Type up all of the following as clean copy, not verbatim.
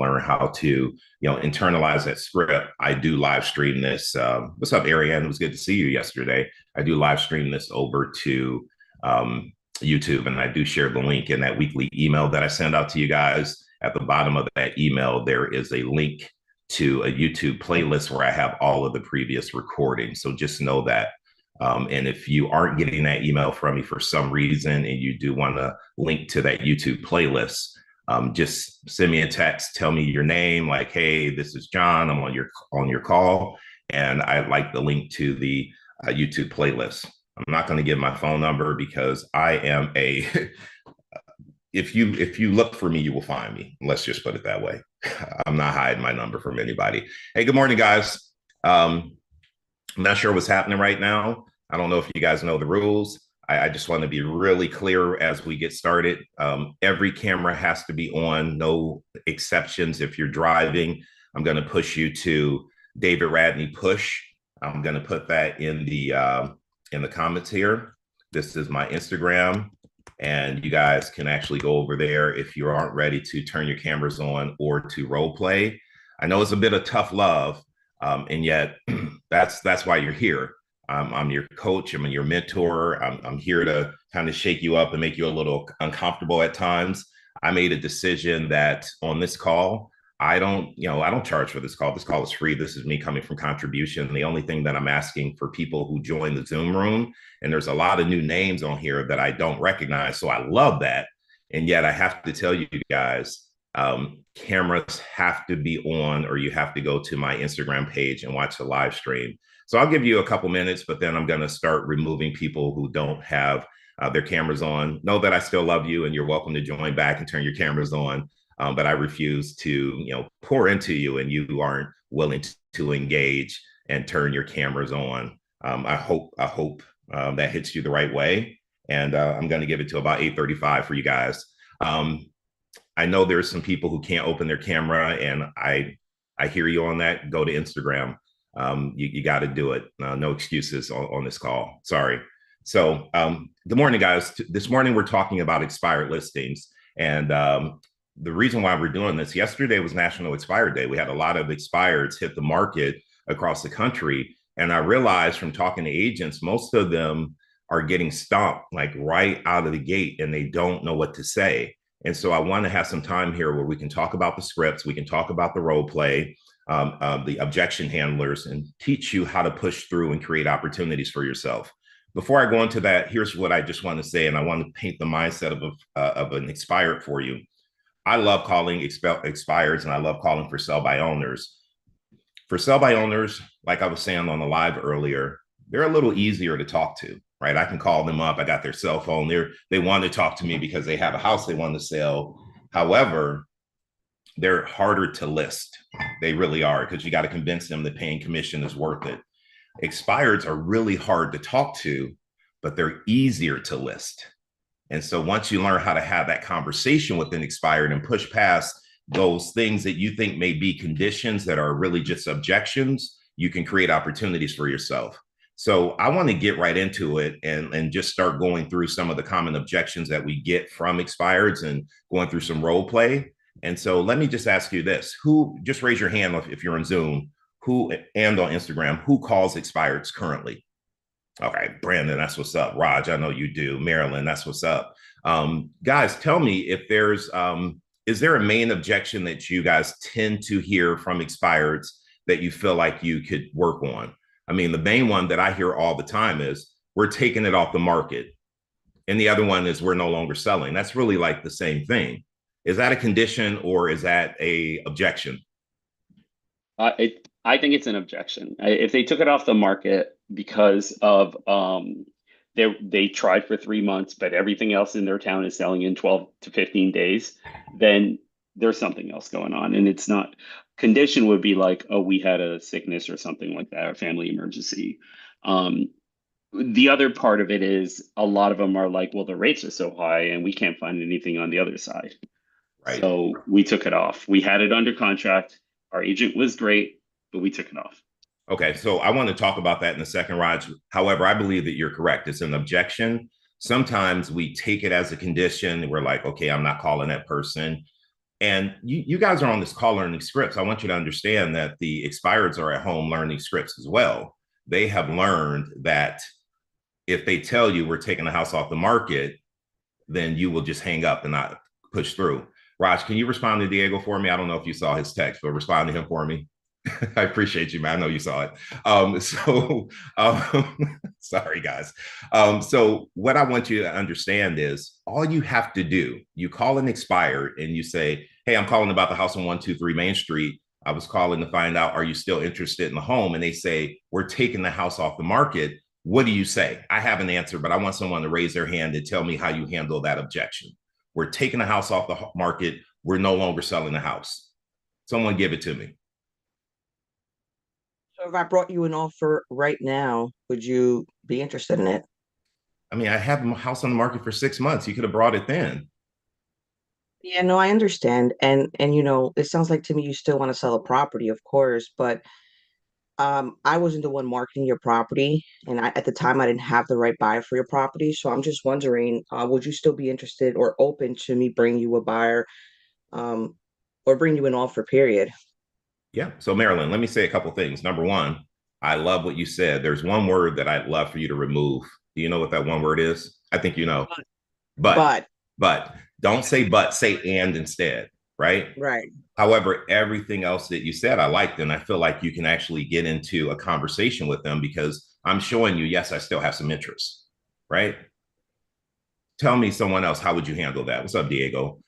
learn how to, internalize that script, I do live stream this. What's up, Ariane? It was good to see you yesterday. I do live stream this over to YouTube, and I do share the link in that weekly email that I send out to you guys. At the bottom of that email, there is a link to a YouTube playlist where I have all of the previous recordings. So just know that. And if you aren't getting that email from me for some reason and you do want to link to that YouTube playlist, just send me a text, tell me your name, like, hey, this is John, I'm on your call, and I'd like the link to the YouTube playlist. I'm not going to give my phone number because I am a if you look for me, you will find me. Let's just put it that way. I'm not hiding my number from anybody. Hey, good morning, guys. I'm not sure what's happening right now. I don't know if you guys know the rules. I just want to be really clear as we get started. Every camera has to be on, no exceptions. If you're driving, I'm going to push you to David Radney push. I'm going to put that in the comments here. This is my Instagram, and you guys can actually go over there if you aren't ready to turn your cameras on or to role play. I know it's a bit of tough love, and yet that's why you're here. I'm your coach. I'm your mentor. I'm here to kind of shake you up and make you a little uncomfortable at times. I made a decision that on this call, I don't charge for this call. This call is free. This is me coming from contribution. The only thing that I'm asking for people who join the Zoom room, and there's a lot of new names on here that I don't recognize. So I love that. And yet I have to tell you guys, cameras have to be on, or you have to go to my Instagram page and watch the live stream. So I'll give you a couple minutes, but then I'm going to start removing people who don't have their cameras on. Know that I still love you, and you're welcome to join back and turn your cameras on. But I refuse to, pour into you, and you aren't willing to engage and turn your cameras on. I hope that hits you the right way, and I'm going to give it to about 8:35 for you guys. I know there's some people who can't open their camera, and I hear you on that. Go to Instagram. You got to do it. No excuses on this call. Sorry. So good morning, guys. This morning we're talking about expired listings, and the reason why we're doing this, yesterday was National Expired Day. We had a lot of expireds hit the market across the country. And I realized from talking to agents, most of them are getting stomped like right out of the gate, and they don't know what to say. And so I want to have some time here where we can talk about the scripts, we can talk about the role play, the objection handlers, and teach you how to push through and create opportunities for yourself. Before I go into that, here's what I just want to say, and I want to paint the mindset of an expired for you. I love calling expireds, and I love calling for sell by owners. For sell by owners, like I was saying on the live earlier, they're a little easier to talk to, right? I can call them up. I got their cell phone. They want to talk to me because they have a house they want to sell. However, they're harder to list. They really are, because you got to convince them that paying commission is worth it. Expireds are really hard to talk to, but they're easier to list. And so once you learn how to have that conversation with an expired and push past those things that you think may be conditions that are really just objections, you can create opportunities for yourself. So I want to get right into it and just start going through some of the common objections that we get from expireds and going through some role play. And so let me just ask you this. Just raise your hand if you're on Zoom, and on Instagram, who calls expireds currently? Okay, Brandon, that's what's up. Raj, I know you do. Marilyn, that's what's up. Guys, tell me if is there a main objection that you guys tend to hear from expireds that you feel like you could work on? I mean, the main one that I hear all the time is we're taking it off the market. And the other one is we're no longer selling. That's really like the same thing. Is that a condition or is that a objection? I think it's an objection. If they took it off the market because of they tried for 3 months, but everything else in their town is selling in 12 to 15 days, then there's something else going on. And it's not, condition would be like, oh, we had a sickness or something like that, or family emergency. The other part of it is a lot of them are like, well, the rates are so high and we can't find anything on the other side. Right. So we took it off. We had it under contract. Our agent was great, but we took it off. Okay, so I want to talk about that in a second, Raj. However, I believe that you're correct. It's an objection. Sometimes we take it as a condition. We're like, okay, I'm not calling that person. And you guys are on this call learning scripts. I want you to understand that the expireds are at home learning scripts as well. They have learned that if they tell you we're taking the house off the market, then you will just hang up and not push through. Raj, can you respond to Diego for me? I don't know if you saw his text, but respond to him for me. I appreciate you, man. I know you saw it. Sorry, guys. So what I want you to understand is all you have to do, you call an expired and you say, hey, I'm calling about the house on 123 Main Street. I was calling to find out, are you still interested in the home? And they say, we're taking the house off the market. What do you say? I have an answer, but I want someone to raise their hand and tell me how you handle that objection. We're taking the house off the market. We're no longer selling the house. Someone give it to me. So if I brought you an offer right now, would you be interested in it? I mean, I have a house on the market for 6 months. You could have brought it then. Yeah, no, I understand. And it sounds like to me you still want to sell a property, of course, but I wasn't the one marketing your property, and at the time I didn't have the right buyer for your property. So I'm just wondering, would you still be interested or open to me bringing you a buyer, um, or bring you an offer, period? Yeah. So, Marilyn, let me say a couple things. Number one, I love what you said. There's one word that I'd love for you to remove. Do you know what that one word is? I think you know. But, But but don't say but, say and instead, right? right. However, everything else that you said, I liked, and I feel like you can actually get into a conversation with them because I'm showing you, yes, I still have some interest, right? Tell me someone else, how would you handle that? What's up, Diego?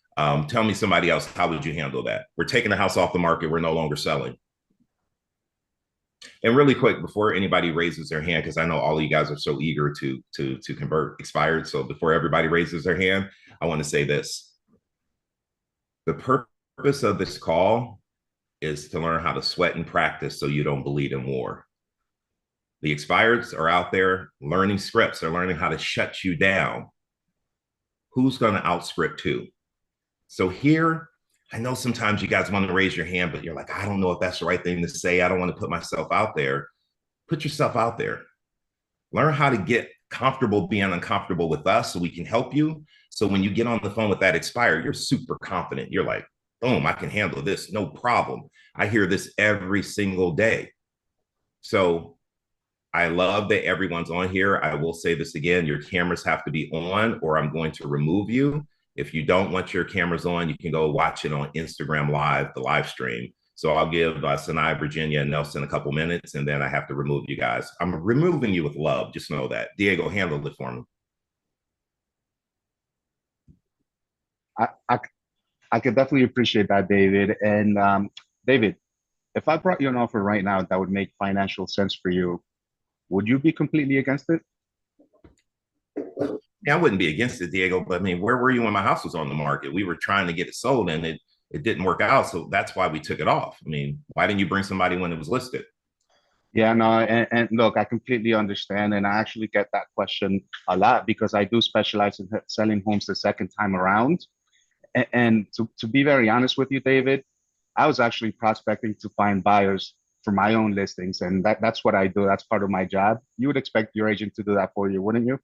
Tell me somebody else, how would you handle that? We're taking the house off the market. We're no longer selling. And really quick, before anybody raises their hand, because I know all of you guys are so eager to convert expired. So before everybody raises their hand, I want to say this. The purpose of this call is to learn how to sweat and practice so you don't bleed in war. The expireds are out there learning scripts. They're learning how to shut you down. Who's going to outscript who? So here, I know sometimes you guys want to raise your hand, but you're like, I don't know if that's the right thing to say. I don't want to put myself out there. Put yourself out there. Learn how to get comfortable being uncomfortable with us so we can help you. So when you get on the phone with that expired, you're super confident. You're like, boom, I can handle this. No problem. I hear this every single day. So I love that everyone's on here. I will say this again, your cameras have to be on or I'm going to remove you. If you don't want your cameras on, you can go watch it on Instagram Live, the live stream. So I'll give Sinai, Virginia, and Nelson a couple minutes, and then I have to remove you guys. I'm removing you with love. Just know that. Diego, handle it for me. I, I, I could definitely appreciate that, David. And David, if I brought you an offer right now that would make financial sense for you, would you be completely against it? Yeah, I wouldn't be against it, Diego, but I mean, where were you when my house was on the market? We were trying to get it sold and it didn't work out. So that's why we took it off. I mean, why didn't you bring somebody when it was listed? Yeah, no, and look, I completely understand, and I actually get that question a lot because I do specialize in selling homes the second time around. And to be very honest with you, David, I was actually prospecting to find buyers for my own listings, and that's what I do. That's part of my job. You would expect your agent to do that for you, wouldn't you?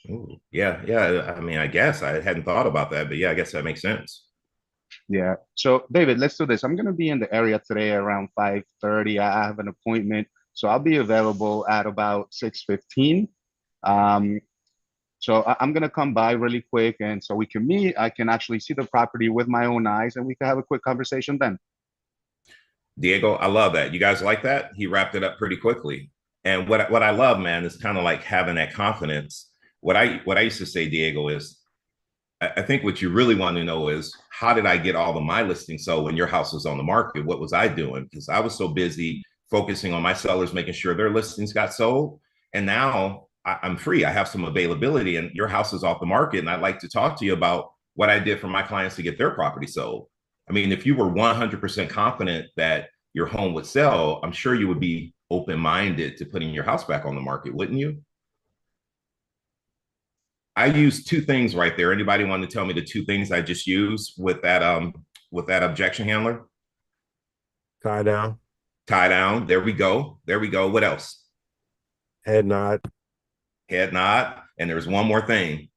Ooh, yeah, yeah. I mean, I guess I hadn't thought about that, but yeah, I guess that makes sense. Yeah. So, David, let's do this. I'm going to be in the area today around 5:30. I have an appointment, so I'll be available at about 6:15. Um, so I'm going to come by really quick, and so we can meet. I can actually see the property with my own eyes, and we can have a quick conversation then. Diego, I love that. You guys like that? He wrapped it up pretty quickly. And what I love, man, is kind of like having that confidence. What I used to say, Diego, is I think what you really want to know is how did I get all of my listings sold when your house was on the market? What was I doing? Because I was so busy focusing on my sellers, making sure their listings got sold. And now I'm free. I have some availability, and your house is off the market. And I'd like to talk to you about what I did for my clients to get their property sold. I mean, if you were 100% confident that your home would sell, I'm sure you would be open minded to putting your house back on the market, wouldn't you? I used two things right there. Anybody want to tell me the two things I just used with that objection handler? Tie down, Tie down. There we go. There we go. What else? head nod. Head nod. And there's one more thing.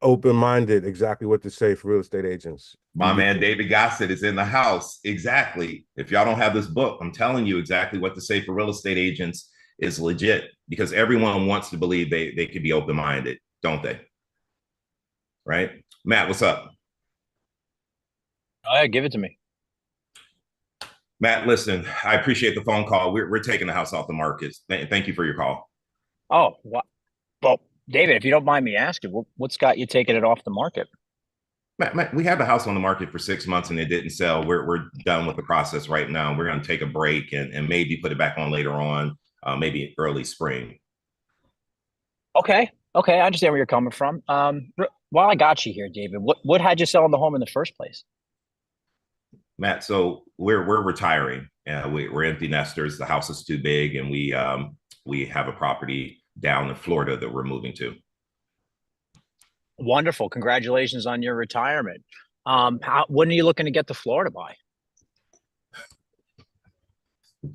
open-minded, exactly what to say for real estate agents. My man David Gossett is in the house. Exactly. If y'all don't have this book, I'm telling you exactly what to say for real estate agents is legit, because everyone wants to believe they could be open-minded, don't they? Right? Matt, what's up? Oh, yeah, give it to me. Matt, listen, I appreciate the phone call. We're taking the house off the market. Thank you for your call. Oh, well, David, if you don't mind me asking, what's got you taking it off the market? Matt, we had the house on the market for 6 months and it didn't sell. We're done with the process right now. We're going to take a break and maybe put it back on later on, maybe early spring. Okay, I understand where you're coming from. While I got you here, David, what had you selling the home in the first place? Matt, so we're retiring. We're empty nesters. The house is too big, and we have a property down in Florida that we're moving to. Wonderful. Congratulations on your retirement. When are you looking to get to Florida by?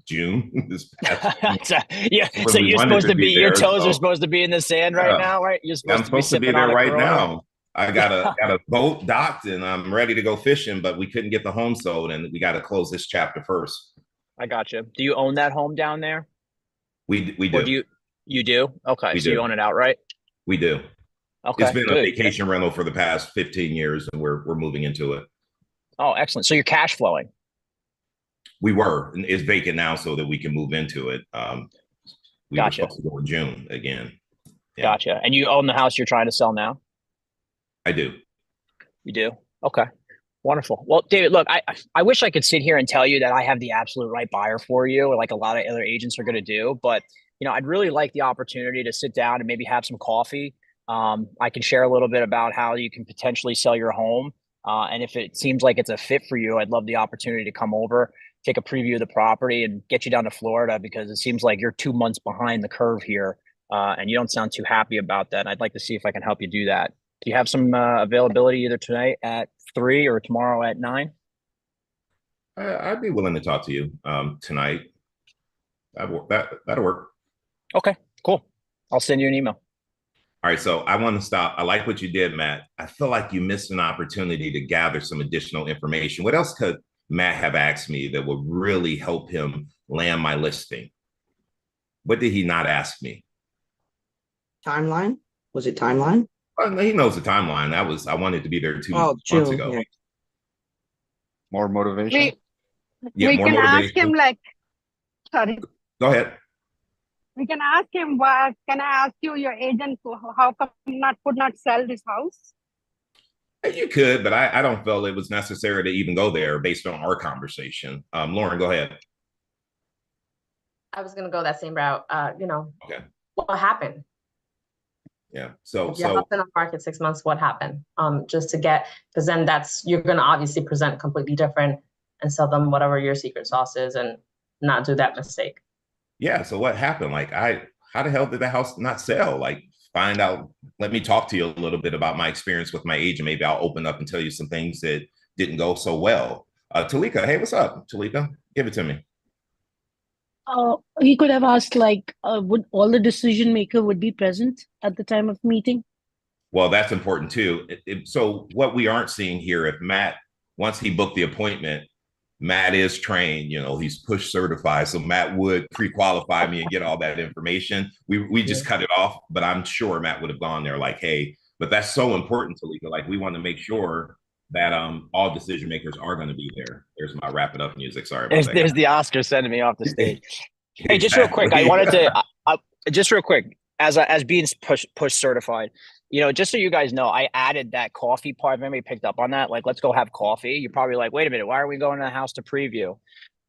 June. Yeah. So you're supposed to be your toes are supposed to be in the sand right now, right? You're supposed to be there right now. I got a boat docked and I'm ready to go fishing, but we couldn't get the home sold and we got to close this chapter first. I got you. Do you own that home down there? We do. Or you do? Okay. So you own it outright? We do. Okay. It's been a vacation rental for the past 15 years and we're moving into it. Oh, excellent. So you're cash flowing. We were. It's vacant now so that we can move into it. We were supposed to go in June again. Yeah. Gotcha. And you own the house you're trying to sell now? I do. You do? Okay. Wonderful. Well, David, look, I wish I could sit here and tell you that I have the absolute right buyer for you, like a lot of other agents are going to do. But, I'd really like the opportunity to sit down and maybe have some coffee. I can share a little bit about how you can potentially sell your home. And if it seems like it's a fit for you, I'd love the opportunity to come over, take a preview of the property and get you down to Florida, because it seems like you're 2 months behind the curve here. And you don't sound too happy about that. And I'd like to see if I can help you do that. Do you have some availability either tonight at 3 or tomorrow at 9? I'd be willing to talk to you tonight. That'll work. Okay, cool. I'll send you an email. All right, so I want to stop. I like what you did, Matt. I feel like you missed an opportunity to gather some additional information. What else could Matt have asked me that would really help him land my listing? What did he not ask me? Timeline? Was it timeline? He knows the timeline. I wanted to be there 2 months ago. Yeah. More motivation. We can ask him sorry. Go ahead. We can ask him, can I ask you, your agent, how come could not sell this house? You could, but I don't feel it was necessary to even go there based on our conversation. Lauren, go ahead. I was going to go that same route. Okay. What happened? Yeah. So you're up in the market 6 months, what happened? Just to get, because then you're going to obviously present completely different and sell them whatever your secret sauce is and not do that mistake. Yeah. So what happened? How the hell did the house not sell? Find out, let me talk to you a little bit about my experience with my agent. Maybe I'll open up and tell you some things that didn't go so well. Talika, hey, what's up? Talika, give it to me. He could have asked, would all the decision maker would be present at the time of meeting? Well, that's important too. So what we aren't seeing here, if Matt, once he booked the appointment, Matt is trained, he's push certified. So Matt would pre-qualify me and get all that information. We just cut it off, but I'm sure Matt would have gone there hey, but that's so important, Talika. We want to make sure that all decision makers are going to be there. There's my wrap it up music. Sorry about that. There's the Oscar sending me off the stage. Hey, just real quick, I wanted to just real quick, as being push certified, just so you guys know, I added that coffee part. If anybody picked up on that, let's go have coffee. You're probably like, wait a minute, why are we going to the house to preview?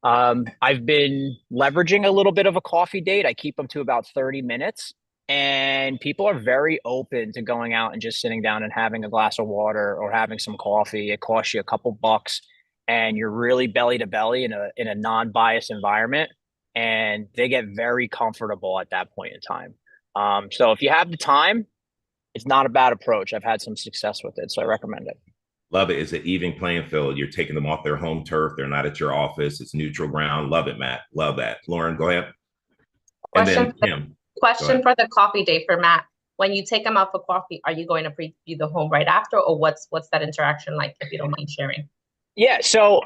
I've been leveraging a little bit of a coffee date. I keep them to about 30 minutes. And people are very open to going out and just sitting down and having a glass of water or having some coffee. It costs you a couple bucks and you're really belly to belly in a non-biased environment. And they get very comfortable at that point in time. So if you have the time, it's not a bad approach. I've had some success with it, so I recommend it. Love it. It's an even playing field. You're taking them off their home turf. They're not at your office. It's neutral ground. Love it, Matt. Love that. Lauren, go ahead. Question for the coffee date for Matt. when you take them out for coffee, are you going to preview the home right after, or what's that interaction like, if you don't mind sharing? Yeah. So,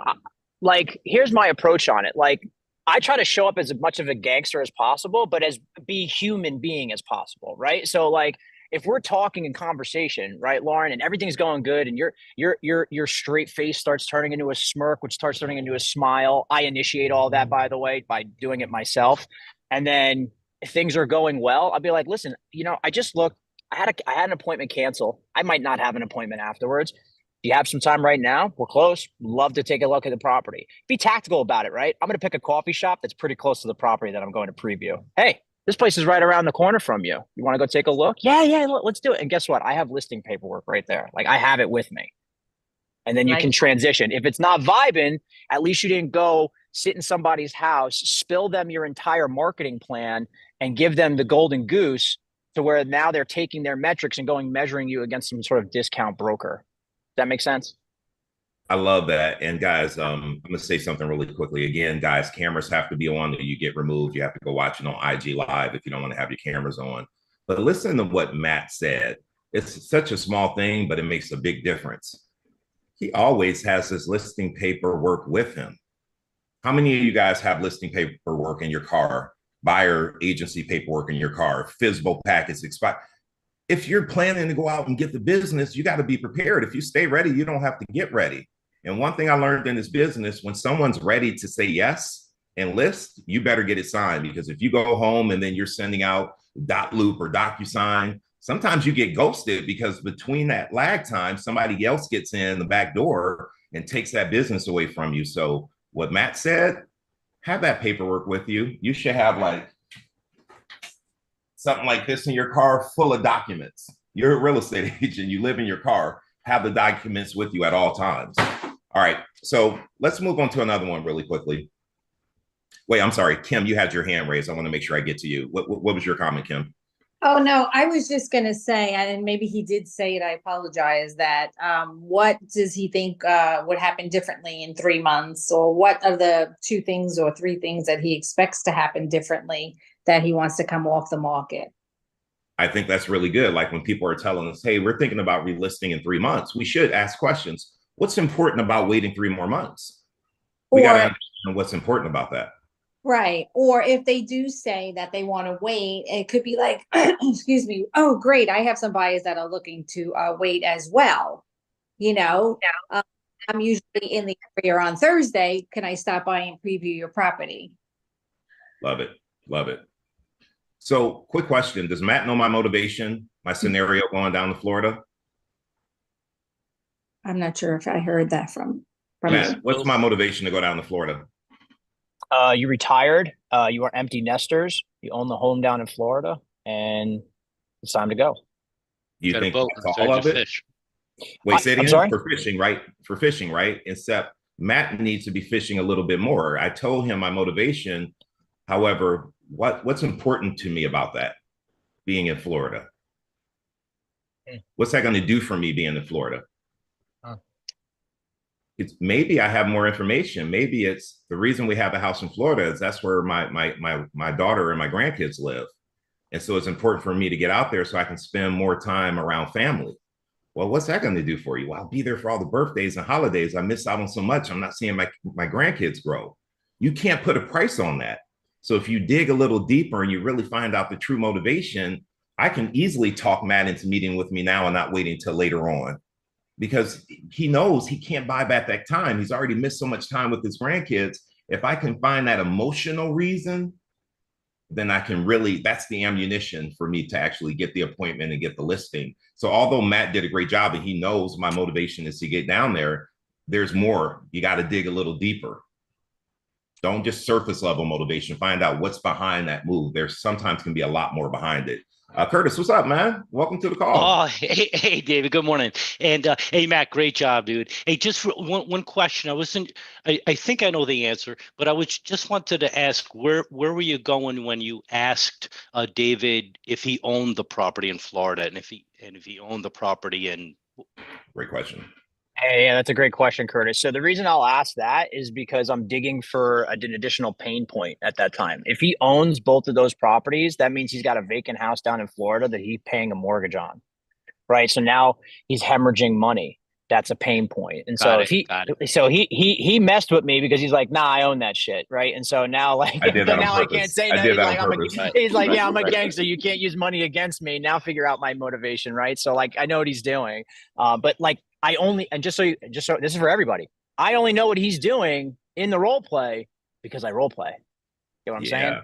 like, here's my approach on it. Like, I try to show up as much of a gangster as possible, but as be human being as possible, right? So, like, if we're talking in conversation, right, Lauren, and everything's going good, and your straight face starts turning into a smirk, which starts turning into a smile. I initiate all that, by the way, by doing it myself, and then if things are going well, I'll be like, listen, I just looked. I had an appointment cancel. I might not have an appointment afterwards. Do you have some time right now? We're close. Love to take a look at the property. Be tactical about it, right? I'm going to pick a coffee shop that's pretty close to the property that I'm going to preview. Hey, this place is right around the corner from you. You want to go take a look? Yeah, let's do it. And guess what? I have listing paperwork right there. Like, I have it with me. And then you can transition. If it's not vibing, at least you didn't go sit in somebody's house, spill them your entire marketing plan, and give them the golden goose to where now they're taking their metrics and measuring you against some sort of discount broker. That makes sense? I love that. And guys, I'm going to say something really quickly. Again, guys, cameras have to be on or you get removed. You have to go watch it on IG Live if you don't want to have your cameras on. But listen to what Matt said. It's such a small thing, but it makes a big difference. He always has his listing paperwork with him. How many of you guys have listing paperwork in your car, buyer agency paperwork in your car, FSBO packets expired? If you're planning to go out and get the business, you got to be prepared. If you stay ready, you don't have to get ready. And one thing I learned in this business, when someone's ready to say yes and list, you better get it signed, because if you go home and then you're sending out dot loop or DocuSign, sometimes you get ghosted because between that lag time, somebody else gets in the back door and takes that business away from you. So what Matt said, have that paperwork with you. You should have like something like this in your car full of documents. You're a real estate agent, you live in your car, have the documents with you at all times. All right, so let's move on to another one really quickly. Wait, I'm sorry, Kim, you had your hand raised. I want to make sure I get to you. What was your comment, Kim? Oh, no, I was just going to say, and maybe he did say it, I apologize, that what does he think would happen differently in 3 months? Or what are the 2 things or 3 things that he expects to happen differently that he wants to come off the market? I think that's really good. Like when people are telling us, hey, we're thinking about relisting in 3 months, we should ask questions. What's important about waiting 3 more months? We got to understand what's important about that. Right. Or if they do say that they want to wait, it could be like, excuse me, oh, great, I have some buyers that are looking to wait as well. I'm usually in the area on Thursday. Can I stop by and preview your property? Love it. Love it. So quick question. Does Matt know my motivation, my scenario going down to Florida? I'm not sure if I heard that from Matt, what's my motivation to go down to Florida? You retired. You are empty nesters. You own the home down in Florida, and it's time to go. Do you think that's all of it? Fish. Wait, say it again. Sorry? For fishing, right? Except Matt needs to be fishing a little bit more. I told him my motivation. However, what's important to me about that, being in Florida? What's that going to do for me being in Florida? It's maybe I have more information. Maybe it's the reason we have a house in Florida is that's where my daughter and my grandkids live. And so it's important for me to get out there so I can spend more time around family. Well, what's that going to do for you? Well, I'll be there for all the birthdays and holidays. I miss out on so much. I'm not seeing my grandkids grow. You can't put a price on that. So if you dig a little deeper and you really find out the true motivation, I can easily talk Matt into meeting with me now and not waiting till later on, because he knows he can't buy back that time. He's already missed so much time with his grandkids. If I can find that emotional reason, then I can really, that's the ammunition for me to actually get the appointment and get the listing. So although Matt did a great job and he knows my motivation is to get down there, there's more. You got to dig a little deeper. Don't just surface level motivation. Find out what's behind that move. There's sometimes can be a lot more behind it. Curtis, what's up, man? Welcome to the call. Oh, hey, David. Good morning. And hey, Matt, great job, dude. Hey, just one question. I think I know the answer, but I just wanted to ask where were you going when you asked David if he owned the property in Florida, and if he owned the property in? Great question. Hey, yeah, that's a great question, Curtis. So the reason I'll ask that is because I'm digging for an additional pain point at that time. If he owns both of those properties, that means he's got a vacant house down in Florida that he's paying a mortgage on, right? So now he's hemorrhaging money. That's a pain point. And so if he, Got it. so he messed with me because he's like, nah, I own that shit, right? And so now, like, I did that on now I can't purpose. say I no. did He's that like, on purpose. he's like, Right. yeah, I'm a gangster. You can't use money against me. Now figure out my motivation, right? So like, I know what he's doing, but like, I only, and just so this is for everybody. I only know what he's doing in the role play because I role play. You know what I'm saying?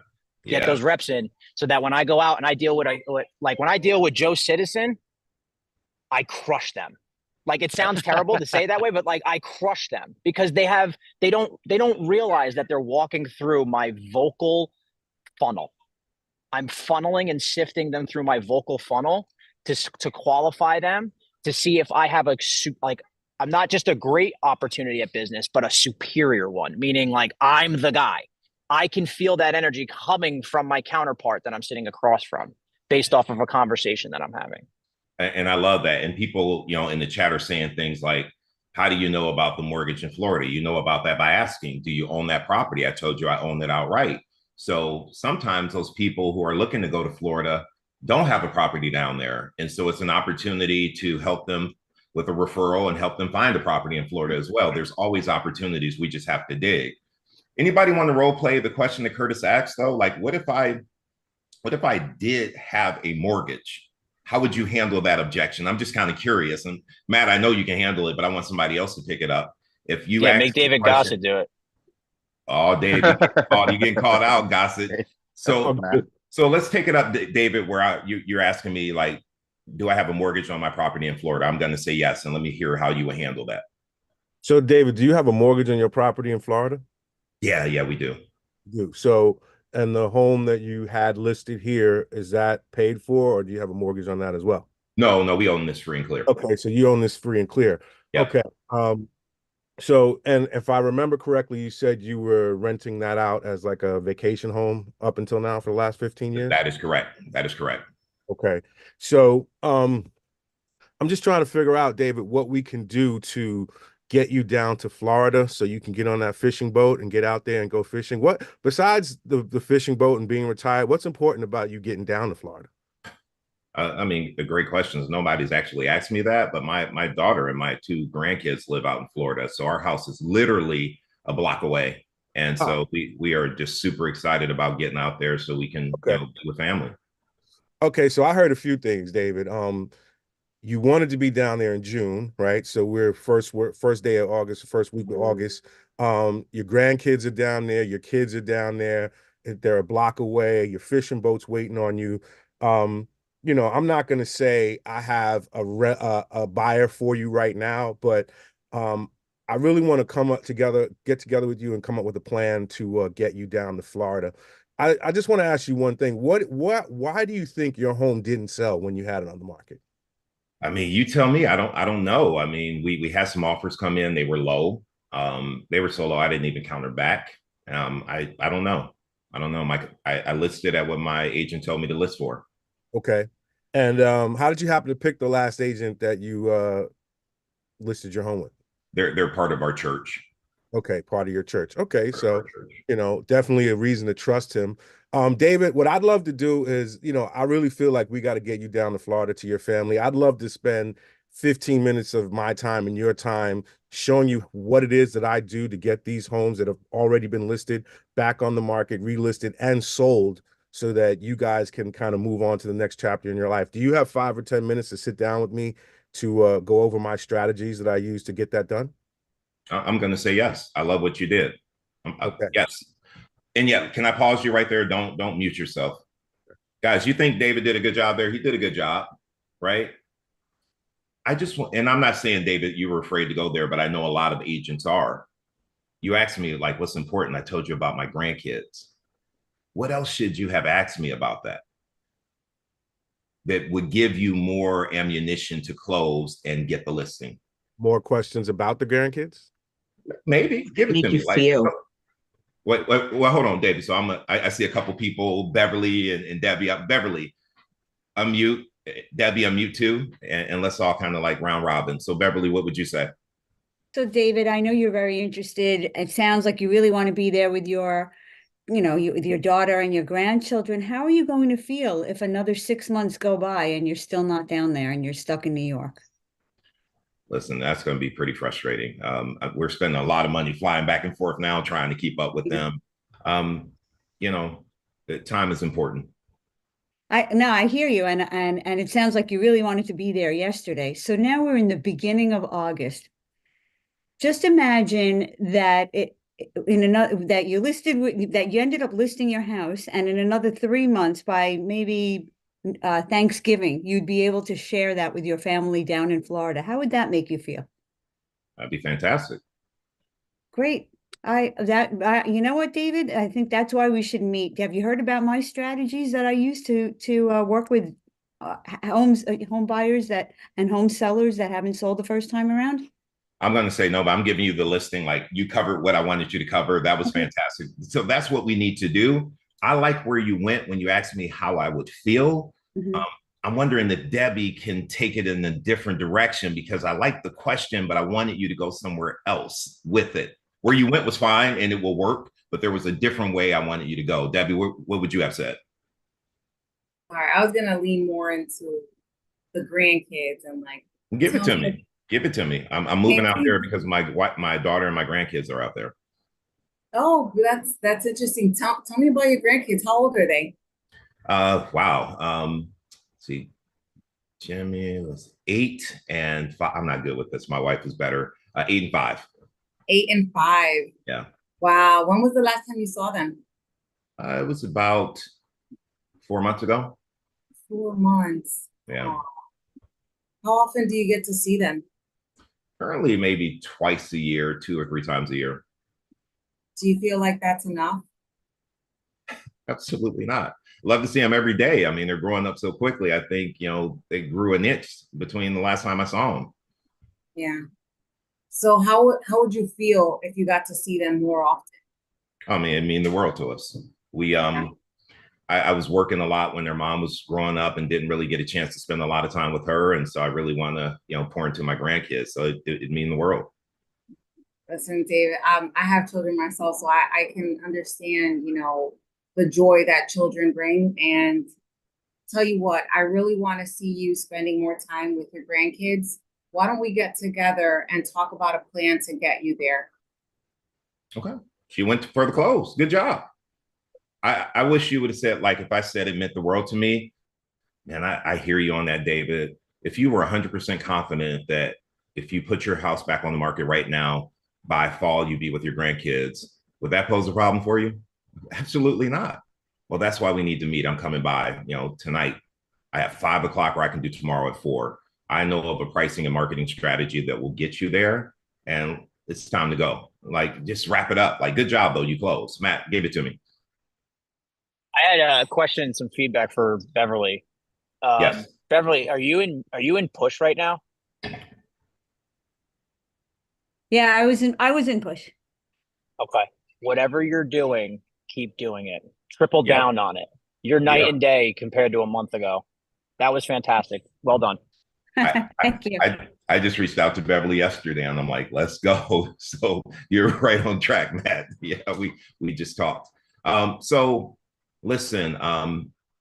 Get those reps in so that when I go out and I deal with like when I deal with Joe Citizen, I crush them. Like it sounds terrible to say it that way, but like I crush them because they don't realize that they're walking through my vocal funnel. I'm funneling and sifting them through my vocal funnel to qualify them to see if I have like I'm not just a great opportunity at business, but a superior one, meaning like I'm the guy. I can feel that energy coming from my counterpart that I'm sitting across from based off of a conversation that I'm having. And I love that. And people, in the chat are saying things like, how do you know about the mortgage in Florida? You know about that by asking, do you own that property? I told you I own it outright. So sometimes those people who are looking to go to Florida don't have a property down there. And so it's an opportunity to help them with a referral and help them find a property in Florida as well. There's always opportunities. We just have to dig. Anybody want to role play the question that Curtis asked though? Like, what if I did have a mortgage? How would you handle that objection? I'm just kind of curious. And Matt, I know you can handle it, but I want somebody else to pick it up. If you make David Gossett do it. Oh, David, you're getting called out, Gossett. So let's take it up, David, where you're asking me, like, do I have a mortgage on my property in Florida? I'm going to say yes. And let me hear how you would handle that. So, David, do you have a mortgage on your property in Florida? Yeah, we do. So, and the home that you had listed here, is that paid for, or do you have a mortgage on that as well? No, we own this free and clear. Okay, so you own this free and clear. Yep. Okay. So, and if I remember correctly, you said you were renting that out as like a vacation home up until now for the last 15 years? That is correct. Okay. So, I'm just trying to figure out, David, what we can do to get you down to Florida so you can get on that fishing boat and get out there and go fishing. What, besides the fishing boat and being retired, what's important about you getting down to Florida? I mean, the great questions. Nobody's actually asked me that, but my daughter and my two grandkids live out in Florida. So our house is literally a block away. And so we are just super excited about getting out there so we can be with family. Okay, so I heard a few things, David. You wanted to be down there in June, right? So we're first day of August, first week of August. Your grandkids are down there, your kids are down there, they're a block away, your fishing boat's waiting on you. I'm not going to say I have a buyer for you right now, but I really want to get together with you and come up with a plan to get you down to Florida. I just want to ask you one thing. Why do you think your home didn't sell when you had it on the market? I mean, you tell me. I don't know. I mean, we had some offers come in. They were low. They were so low I didn't even counter back. I don't know. I listed at what my agent told me to list for. Okay. And how did you happen to pick the last agent that you listed your home with? They're part of our church. Okay, part of your church. Okay, so definitely a reason to trust him. David, what I'd love to do is, I really feel like we got to get you down to Florida to your family. I'd love to spend 15 minutes of my time and your time showing you what it is that I do to get these homes that have already been listed back on the market, relisted, and sold so that you guys can kind of move on to the next chapter in your life. Do you have 5 or 10 minutes to sit down with me to go over my strategies that I use to get that done? I'm going to say yes. I love what you did. Okay. Yes. And yeah, can I pause you right there? Don't mute yourself. Guys, you think David did a good job there? He did a good job, right? And I'm not saying, David, you were afraid to go there, but I know a lot of agents are. You asked me, like, what's important? I told you about my grandkids. What else should you have asked me about that would give you more ammunition to close and get the listing? More questions about the grandkids? Maybe give it to me. Like, feel? well, hold on, David. So I see a couple people, Beverly and Debbie. Beverly, unmute. Debbie, unmute too, and let's all kind of like round robin. So Beverly, what would you say? So David, I know you're very interested. It sounds like you really want to be there with your, with your daughter and your grandchildren. How are you going to feel if another 6 months go by and you're still not down there and you're stuck in New York? Listen, that's going to be pretty frustrating. We're spending a lot of money flying back and forth now, trying to keep up with them. You know, the time is important. I hear you, and it sounds like you really wanted to be there yesterday. So now we're in the beginning of August. Just imagine that that you ended up listing your house, and in another 3 months, by maybe Thanksgiving, you'd be able to share that with your family down in Florida. How would that make you feel? That'd be fantastic. Great. You know what, David? I think that's why we should meet. Have you heard about my strategies that I use to work with home buyers and home sellers that haven't sold the first time around? I'm going to say no, but I'm giving you the listing. Like, you covered what I wanted you to cover. That was fantastic. So that's what we need to do. I like where you went when you asked me how I would feel. I'm wondering if Debbie can take it in a different direction, because I like the question, but I wanted you to go somewhere else with it. Where you went was fine and it will work, but there was a different way I wanted you to go. Debbie, what would you have said? All right, I was going to lean more into the grandkids and like. Give it to me. Give it to me. I'm moving out there because my daughter and my grandkids are out there. Oh, that's interesting. Tell me about your grandkids. How old are they? Wow. Let's see, Jimmy was 8 and 5. I'm not good with this. My wife is better. 8 and 5. 8 and 5. Yeah. Wow. When was the last time you saw them? It was about 4 months ago. 4 months. Yeah. Wow. How often do you get to see them? Currently, maybe twice a year, 2 or 3 times a year. Do you feel like that's enough? Absolutely not. Love to see them every day. I mean, they're growing up so quickly. I think, they grew an inch between the last time I saw them. Yeah. So how would you feel if you got to see them more often? I mean, it mean the world to us. I was working a lot when their mom was growing up and didn't really get a chance to spend a lot of time with her. And so I really want to, pour into my grandkids. So it mean the world. Listen, David, I have children myself, so I can understand, the joy that children bring. And tell you what, I really want to see you spending more time with your grandkids. Why don't we get together and talk about a plan to get you there? Okay. She went for the clothes. Good job. I wish you would have said, like, if I said it meant the world to me, and I hear you on that, David. If you were 100% confident that if you put your house back on the market right now, by fall, you'd be with your grandkids, would that pose a problem for you? Absolutely not. Well, that's why we need to meet. I'm coming by, tonight. I have 5 o'clock, or I can do tomorrow at 4. I know of a pricing and marketing strategy that will get you there, and it's time to go. Like, just wrap it up. Like, good job, though. You closed. Matt gave it to me. I had a question and some feedback for Beverly. Yes. Beverly, are you in push right now? Yeah, I was in push. Okay. Whatever you're doing, keep doing it. Triple down on it. You're night and day compared to a month ago. That was fantastic. Well done. Thank you. I just reached out to Beverly yesterday and I'm like, let's go. So you're right on track, Matt. Yeah, we just talked. So listen,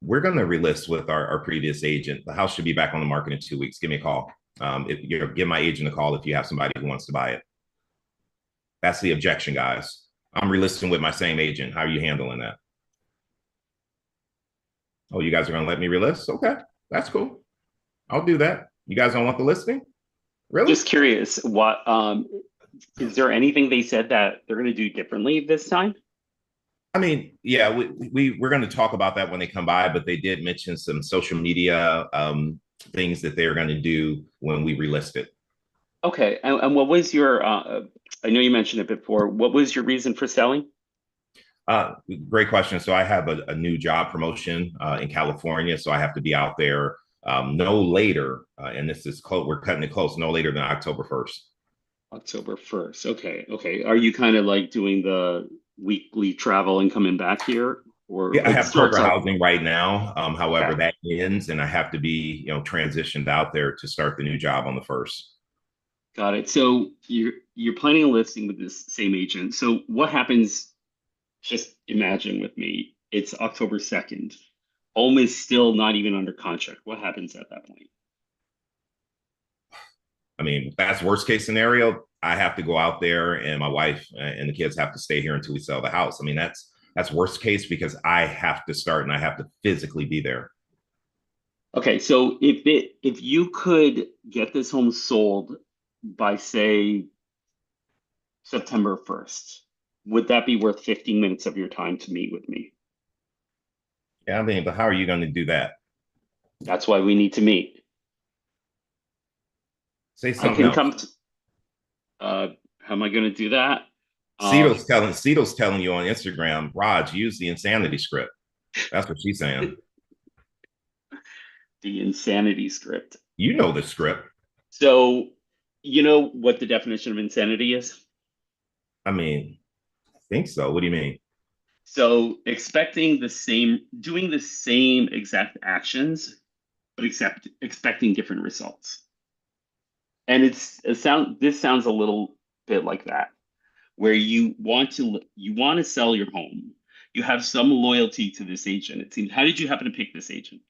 we're going to relist with our previous agent. The house should be back on the market in 2 weeks. Give me a call. Give my agent a call if you have somebody who wants to buy it. That's the objection, guys. I'm relisting with my same agent. How are you handling that? Oh, you guys are going to let me relist? Okay, that's cool. I'll do that. You guys don't want the listing? Really? Just curious, what is there anything they said that they're going to do differently this time? I mean, yeah, we're going to talk about that when they come by, but they did mention some social media things that they're going to do when we relist it. Okay, and what was your, I know you mentioned it before, what was your reason for selling? Great question. So I have a new job promotion in California, so I have to be out there no later, and this is close, we're cutting it close, no later than October 1st. October 1st, okay. Are you kind of like doing the weekly travel and coming back here? Or yeah, I have corporate housing right now. However, that ends and I have to be, transitioned out there to start the new job on the 1st. Got it. So you're planning on listing with this same agent. So what happens? Just imagine with me, it's October 2nd. Home is still not even under contract. What happens at that point? I mean, that's worst case scenario. I have to go out there, and my wife and the kids have to stay here until we sell the house. I mean, that's worst case because I have to start and I have to physically be there. Okay, so if you could get this home sold by say September 1st, would that be worth 15 minutes of your time to meet with me? Yeah, I mean, but how are you going to do that? That's why we need to meet. Say I something can else. come to, how am I going to do that? Cito's telling you on Instagram, Raj, use the insanity script. That's what she's saying. The insanity script. You know the script. So, you know what the definition of insanity is? I mean, I think so. What do you mean? So, doing the same exact actions, but expecting different results. And this sounds a little bit like that, where you want to sell your home. You have some loyalty to this agent. It seems. How did you happen to pick this agent?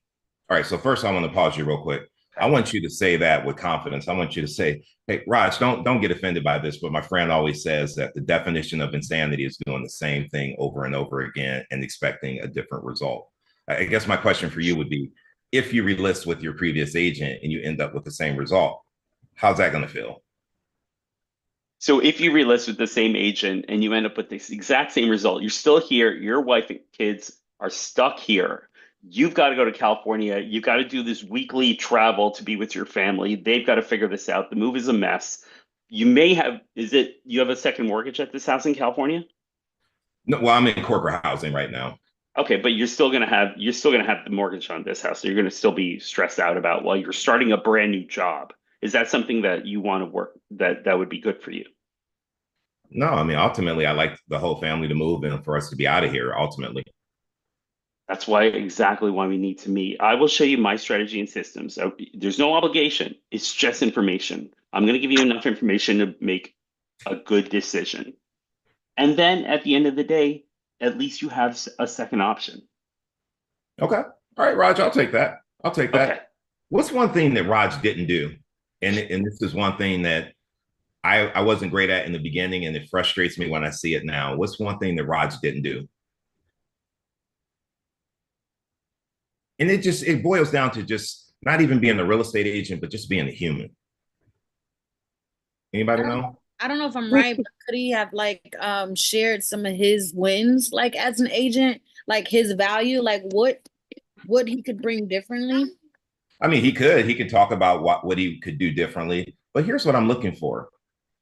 All right. So first, I want to pause you real quick. I want you to say that with confidence. I want you to say, "Hey, Raj, don't get offended by this, but my friend always says that the definition of insanity is doing the same thing over and over again and expecting a different result." I guess my question for you would be, if you relist with your previous agent and you end up with the same result, how's that going to feel? So if you relist with the same agent and you end up with this exact same result, you're still here, your wife and kids are stuck here. You've got to go to California. You've got to do this weekly travel to be with your family. They've got to figure this out. The move is a mess. You have a second mortgage at this house in California? No, well, I'm in corporate housing right now. Okay, but you're still gonna have the mortgage on this house. So you're gonna still be stressed out about while you're starting a brand new job. Is that something that you want to work that would be good for you? No, I mean, ultimately, I like the whole family to move and for us to be out of here ultimately. That's exactly why we need to meet. I will show you my strategy and systems. So there's no obligation. It's just information. I'm going to give you enough information to make a good decision. And then at the end of the day, at least you have a second option. Okay. All right, Raj, I'll take that. I'll take that. Okay. What's one thing that Raj didn't do? And this is one thing that I wasn't great at in the beginning, and it frustrates me when I see it now. What's one thing that Raj didn't do? And it boils down to just not even being a real estate agent, but just being a human. Anybody know? I don't know if I'm right, but could he have like shared some of his wins like as an agent, like his value, like what he could bring differently? I mean, he could talk about what he could do differently. But here's what I'm looking for.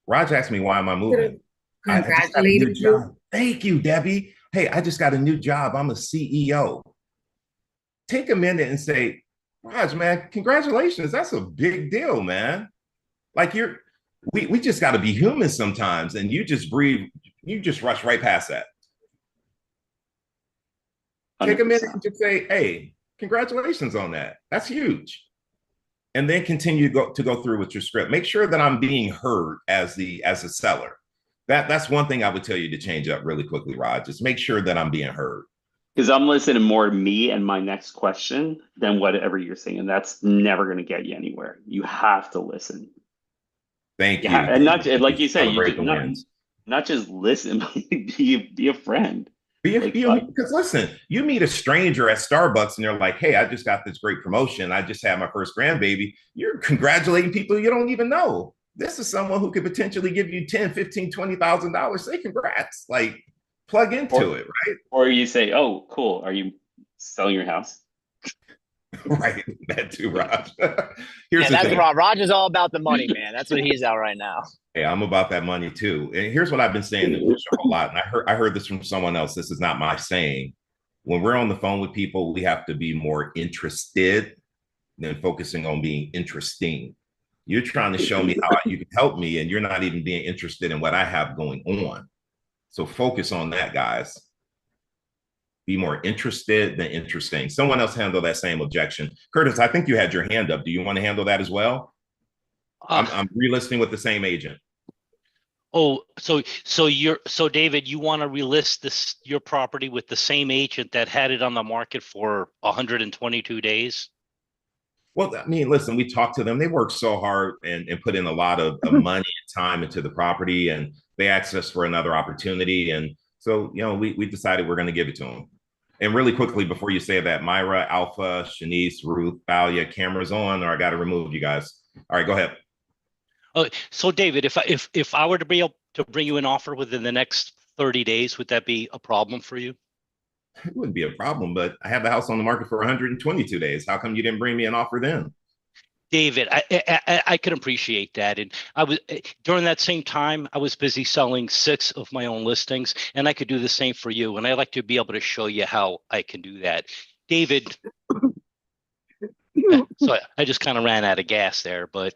Raj asked me, why am I moving? I just got a new job. Thank you, Debbie. Hey, I just got a new job. I'm a CEO. Take a minute and say, Raj, man, congratulations. That's a big deal, man. Like we just got to be human sometimes. And you just rush right past that. 100%. Take a minute and just say, hey, congratulations on that. That's huge. And then continue to go through with your script. Make sure that I'm being heard as a seller. That's one thing I would tell you to change up really quickly, Rod. Just make sure that I'm being heard. Because I'm listening more to me and my next question than whatever you're saying. And that's never going to get you anywhere. You have to listen. Thank you. And not like you said, not just listen, but be a friend. Because listen, you meet a stranger at Starbucks and they're like, hey, I just got this great promotion. I just had my first grandbaby. You're congratulating people you don't even know. This is someone who could potentially give you $10,000, $15,000, $20,000. Say congrats, like plug into it, right? Or you say, oh, cool. Are you selling your house? Right, that too, Raj. That's Raj. Raj is all about the money, man. That's what he's out right now. Hey, I'm about that money too. And here's what I've been saying a whole lot. And I heard this from someone else. This is not my saying. When we're on the phone with people, we have to be more interested than focusing on being interesting. You're trying to show me how you can help me, and you're not even being interested in what I have going on. So focus on that, guys. Be more interested than interesting. Someone else handle that same objection. Curtis, I think you had your hand up. Do you want to handle that as well? I'm relisting with the same agent. Oh, so David, you want to relist your property with the same agent that had it on the market for 122 days? Well, I mean, listen, we talked to them. They worked so hard and put in a lot of money and time into the property, and they asked us for another opportunity. And so, we decided we're going to give it to them. And really quickly, before you say that, Myra, Alpha, Shanice, Ruth, Thalia, cameras on, or I got to remove you guys. All right, go ahead. So David, if I were to be able to bring you an offer within the next 30 days, would that be a problem for you? It wouldn't be a problem, but I have the house on the market for 122 days. How come you didn't bring me an offer then? David, I can appreciate that. And I was during that same time, I was busy selling 6 of my own listings, and I could do the same for you. And I'd like to be able to show you how I can do that. David, so I just kind of ran out of gas there, but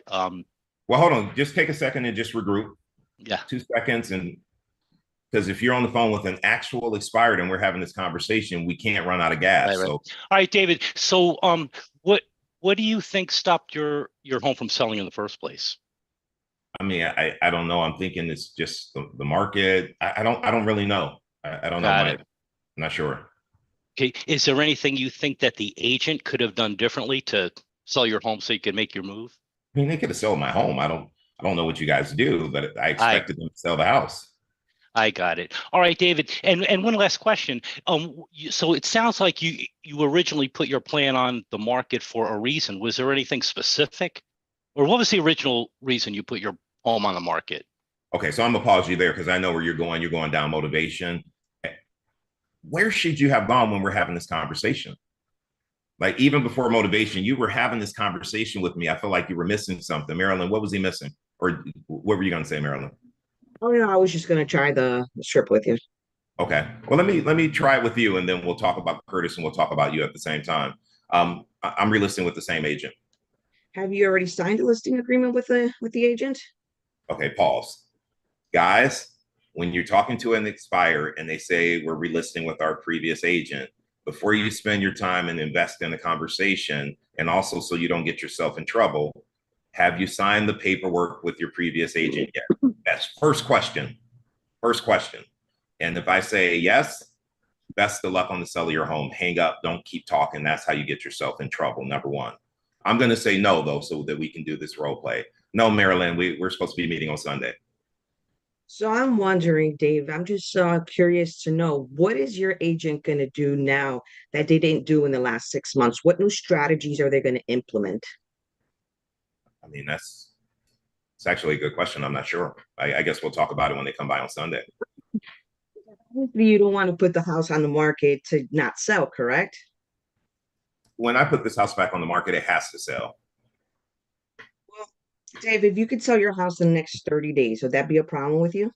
well, hold on, just take a second and just regroup. Yeah. 2 seconds. And because if you're on the phone with an actual expired and we're having this conversation, we can't run out of gas. Right. So, all right, David. So what do you think stopped your home from selling in the first place? I mean, I don't know. I'm thinking it's just the market. I don't really know. I don't know. I'm not sure. Okay. Is there anything you think that the agent could have done differently to sell your home so you could make your move? I mean, they could have sold my home. I don't know what you guys do, but I expected them to sell the house. I got it. All right, David. And one last question. So it sounds like you originally put your plan on the market for a reason. Was there anything specific, or what was the original reason you put your home on the market? Okay, so I'm gonna pause you there because I know where you're going. You're going down motivation. Where should you have gone when we're having this conversation? Like even before motivation, you were having this conversation with me. I feel like you were missing something. Marilyn, what was he missing? Or what were you gonna say, Marilyn? Oh, no, I was just going to try the strip with you. Okay. Well, let me try it with you, and then we'll talk about Curtis, and we'll talk about you at the same time. I'm relisting with the same agent. Have you already signed a listing agreement with the agent? Okay. Pause, guys. When you're talking to an expired and they say we're relisting with our previous agent, before you spend your time and invest in a conversation, and also so you don't get yourself in trouble, have you signed the paperwork with your previous agent yet? That's first question. First question. And if I say yes, best of luck on the sell of your home. Hang up. Don't keep talking. That's how you get yourself in trouble. Number one. I'm going to say no, though, so that we can do this role play. No, Marilyn, we're supposed to be meeting on Sunday. So I'm wondering, Dave, I'm just curious to know, what is your agent going to do now that they didn't do in the last 6 months? What new strategies are they going to implement? I mean, it's actually a good question. I'm not sure. I guess we'll talk about it when they come by on Sunday. You don't want to put the house on the market to not sell, correct? When I put this house back on the market, it has to sell. Well, Dave, if you could sell your house in the next 30 days, would that be a problem with you?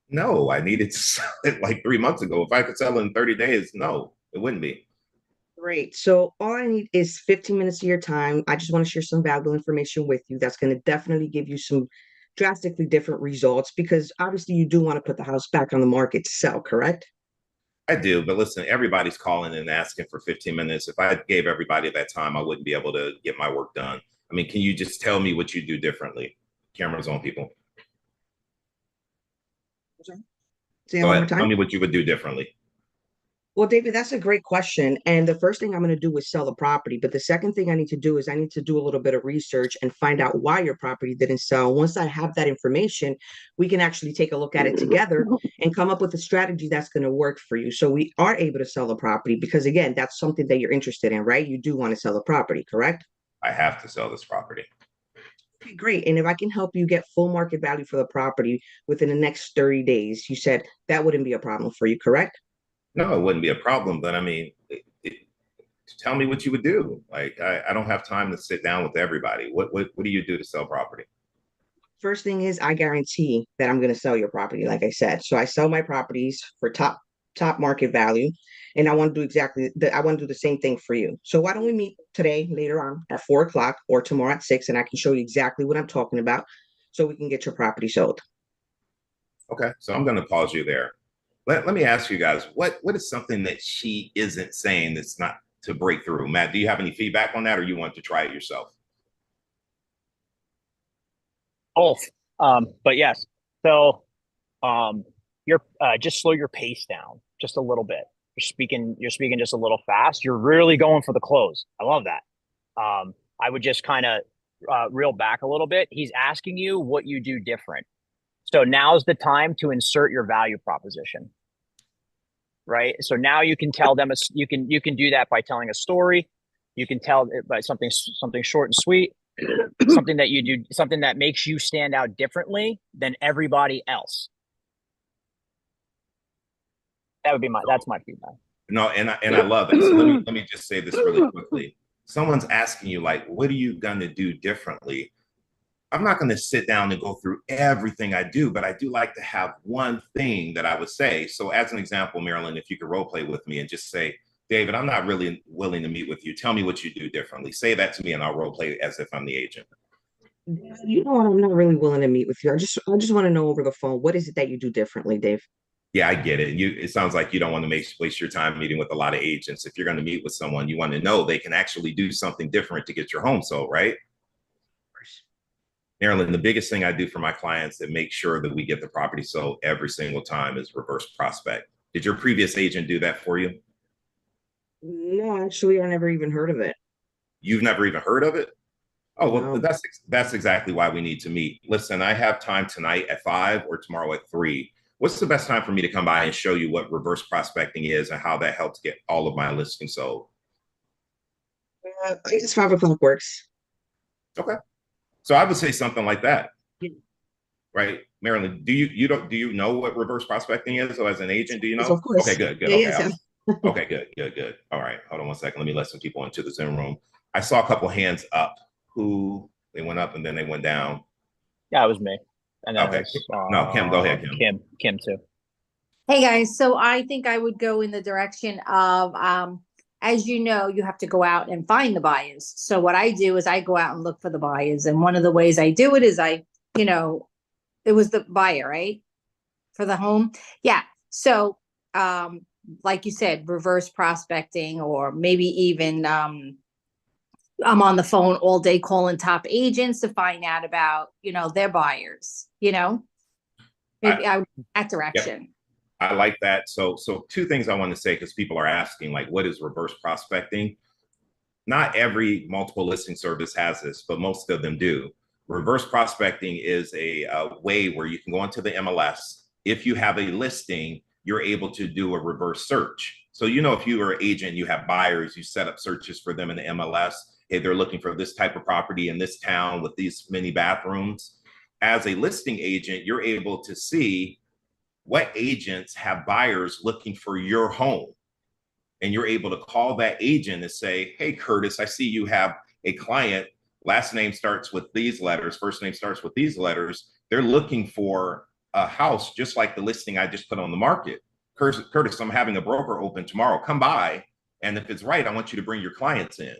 No, I needed to sell it like 3 months ago. If I could sell it in 30 days, no, it wouldn't be. Great. So all I need is 15 minutes of your time. I just want to share some valuable information with you that's going to definitely give you some drastically different results, because obviously you do want to put the house back on the market to sell, correct? I do, but listen, everybody's calling and asking for 15 minutes. If I gave everybody that time, I wouldn't be able to get my work done. I mean, can you just tell me what you do differently? Cameras on, people. Say Go it one more ahead. Tell time. me what you would do differently. Well, David, that's a great question. And the first thing I'm going to do is sell the property. But the second thing I need to do is I need to do a little bit of research and find out why your property didn't sell. Once I have that information, we can actually take a look at it together and come up with a strategy that's going to work for you. So we are able to sell the property because, again, that's something that you're interested in, right? You do want to sell the property, correct? I have to sell this property. Okay, great. And if I can help you get full market value for the property within the next 30 days, you said that wouldn't be a problem for you, correct? No, it wouldn't be a problem, but I mean, tell me what you would do. Like, I don't have time to sit down with everybody. What do you do to sell property? First thing is, I guarantee that I'm going to sell your property, like I said. So I sell my properties for top market value, and I want to do I want to do the same thing for you. So why don't we meet today later on at 4 o'clock or tomorrow at 6, and I can show you exactly what I'm talking about, so we can get your property sold. Okay, so I'm going to pause you there. Let me ask you guys, what is something that she isn't saying that's not to break through? Matt, do you have any feedback on that, or you want to try it yourself? Both. But yes. So you're just slow your pace down just a little bit. You're speaking just a little fast. You're really going for the close. I love that. I would just kind of reel back a little bit. He's asking you what you do different. So now's the time to insert your value proposition. Right. So now you can tell them you can do that by telling a story. You can tell it by something short and sweet, something that you do, something that makes you stand out differently than everybody else. That would be that's my feedback. No, and I love it. So let me just say this really quickly. Someone's asking you, like, what are you gonna do differently? I'm not going to sit down and go through everything I do, but I do like to have one thing that I would say. So as an example, Marilyn, if you could role play with me and just say, David, I'm not really willing to meet with you. Tell me what you do differently. Say that to me and I'll role play as if I'm the agent. You know what? I'm not really willing to meet with you. I just want to know over the phone, what is it that you do differently, Dave? Yeah, I get it. It sounds like you don't want to waste your time meeting with a lot of agents. If you're going to meet with someone, you want to know they can actually do something different to get your home sold, right? Marilyn, the biggest thing I do for my clients that make sure that we get the property sold every single time is reverse prospect. Did your previous agent do that for you? No, actually, I never even heard of it. You've never even heard of it? Oh, well, No. that's exactly why we need to meet. Listen, I have time tonight at 5 or tomorrow at 3. What's the best time for me to come by and show you what reverse prospecting is and how that helps get all of my listings sold? I guess 5 o'clock works. Okay. So I would say something like that. Yeah. Right. Marilyn, do you know what reverse prospecting is? So as an agent, do you know? Of course. Okay, good. Yeah, Okay. yes. Okay, good. All right. Hold on one second. Let me let some people into the Zoom room. I saw a couple hands up. They went up and then they went down. Yeah, it was me. And then okay. It was, no, Kim, go ahead, Kim. Kim too. Hey guys, so I think I would go in the direction of as you know, you have to go out and find the buyers. So what I do is I go out and look for the buyers. And one of the ways I do it is it was the buyer, right? For the home. Yeah. So like you said, reverse prospecting, or maybe even I'm on the phone all day calling top agents to find out about, their buyers, maybe I would that direction. Yeah. I like that. So two things I want to say, because people are asking, like, what is reverse prospecting? Not every multiple listing service has this, but most of them do. Reverse prospecting is a way where you can go into the MLS. If you have a listing, you're able to do a reverse search. So, if you are an agent, you have buyers, you set up searches for them in the MLS. Hey, they're looking for this type of property in this town with these many bathrooms. As a listing agent, you're able to see what agents have buyers looking for your home. And you're able to call that agent and say, hey, Curtis, I see you have a client, last name starts with these letters, first name starts with these letters. They're looking for a house just like the listing I just put on the market. Curtis, I'm having a broker open tomorrow. Come by. And if it's right, I want you to bring your clients in.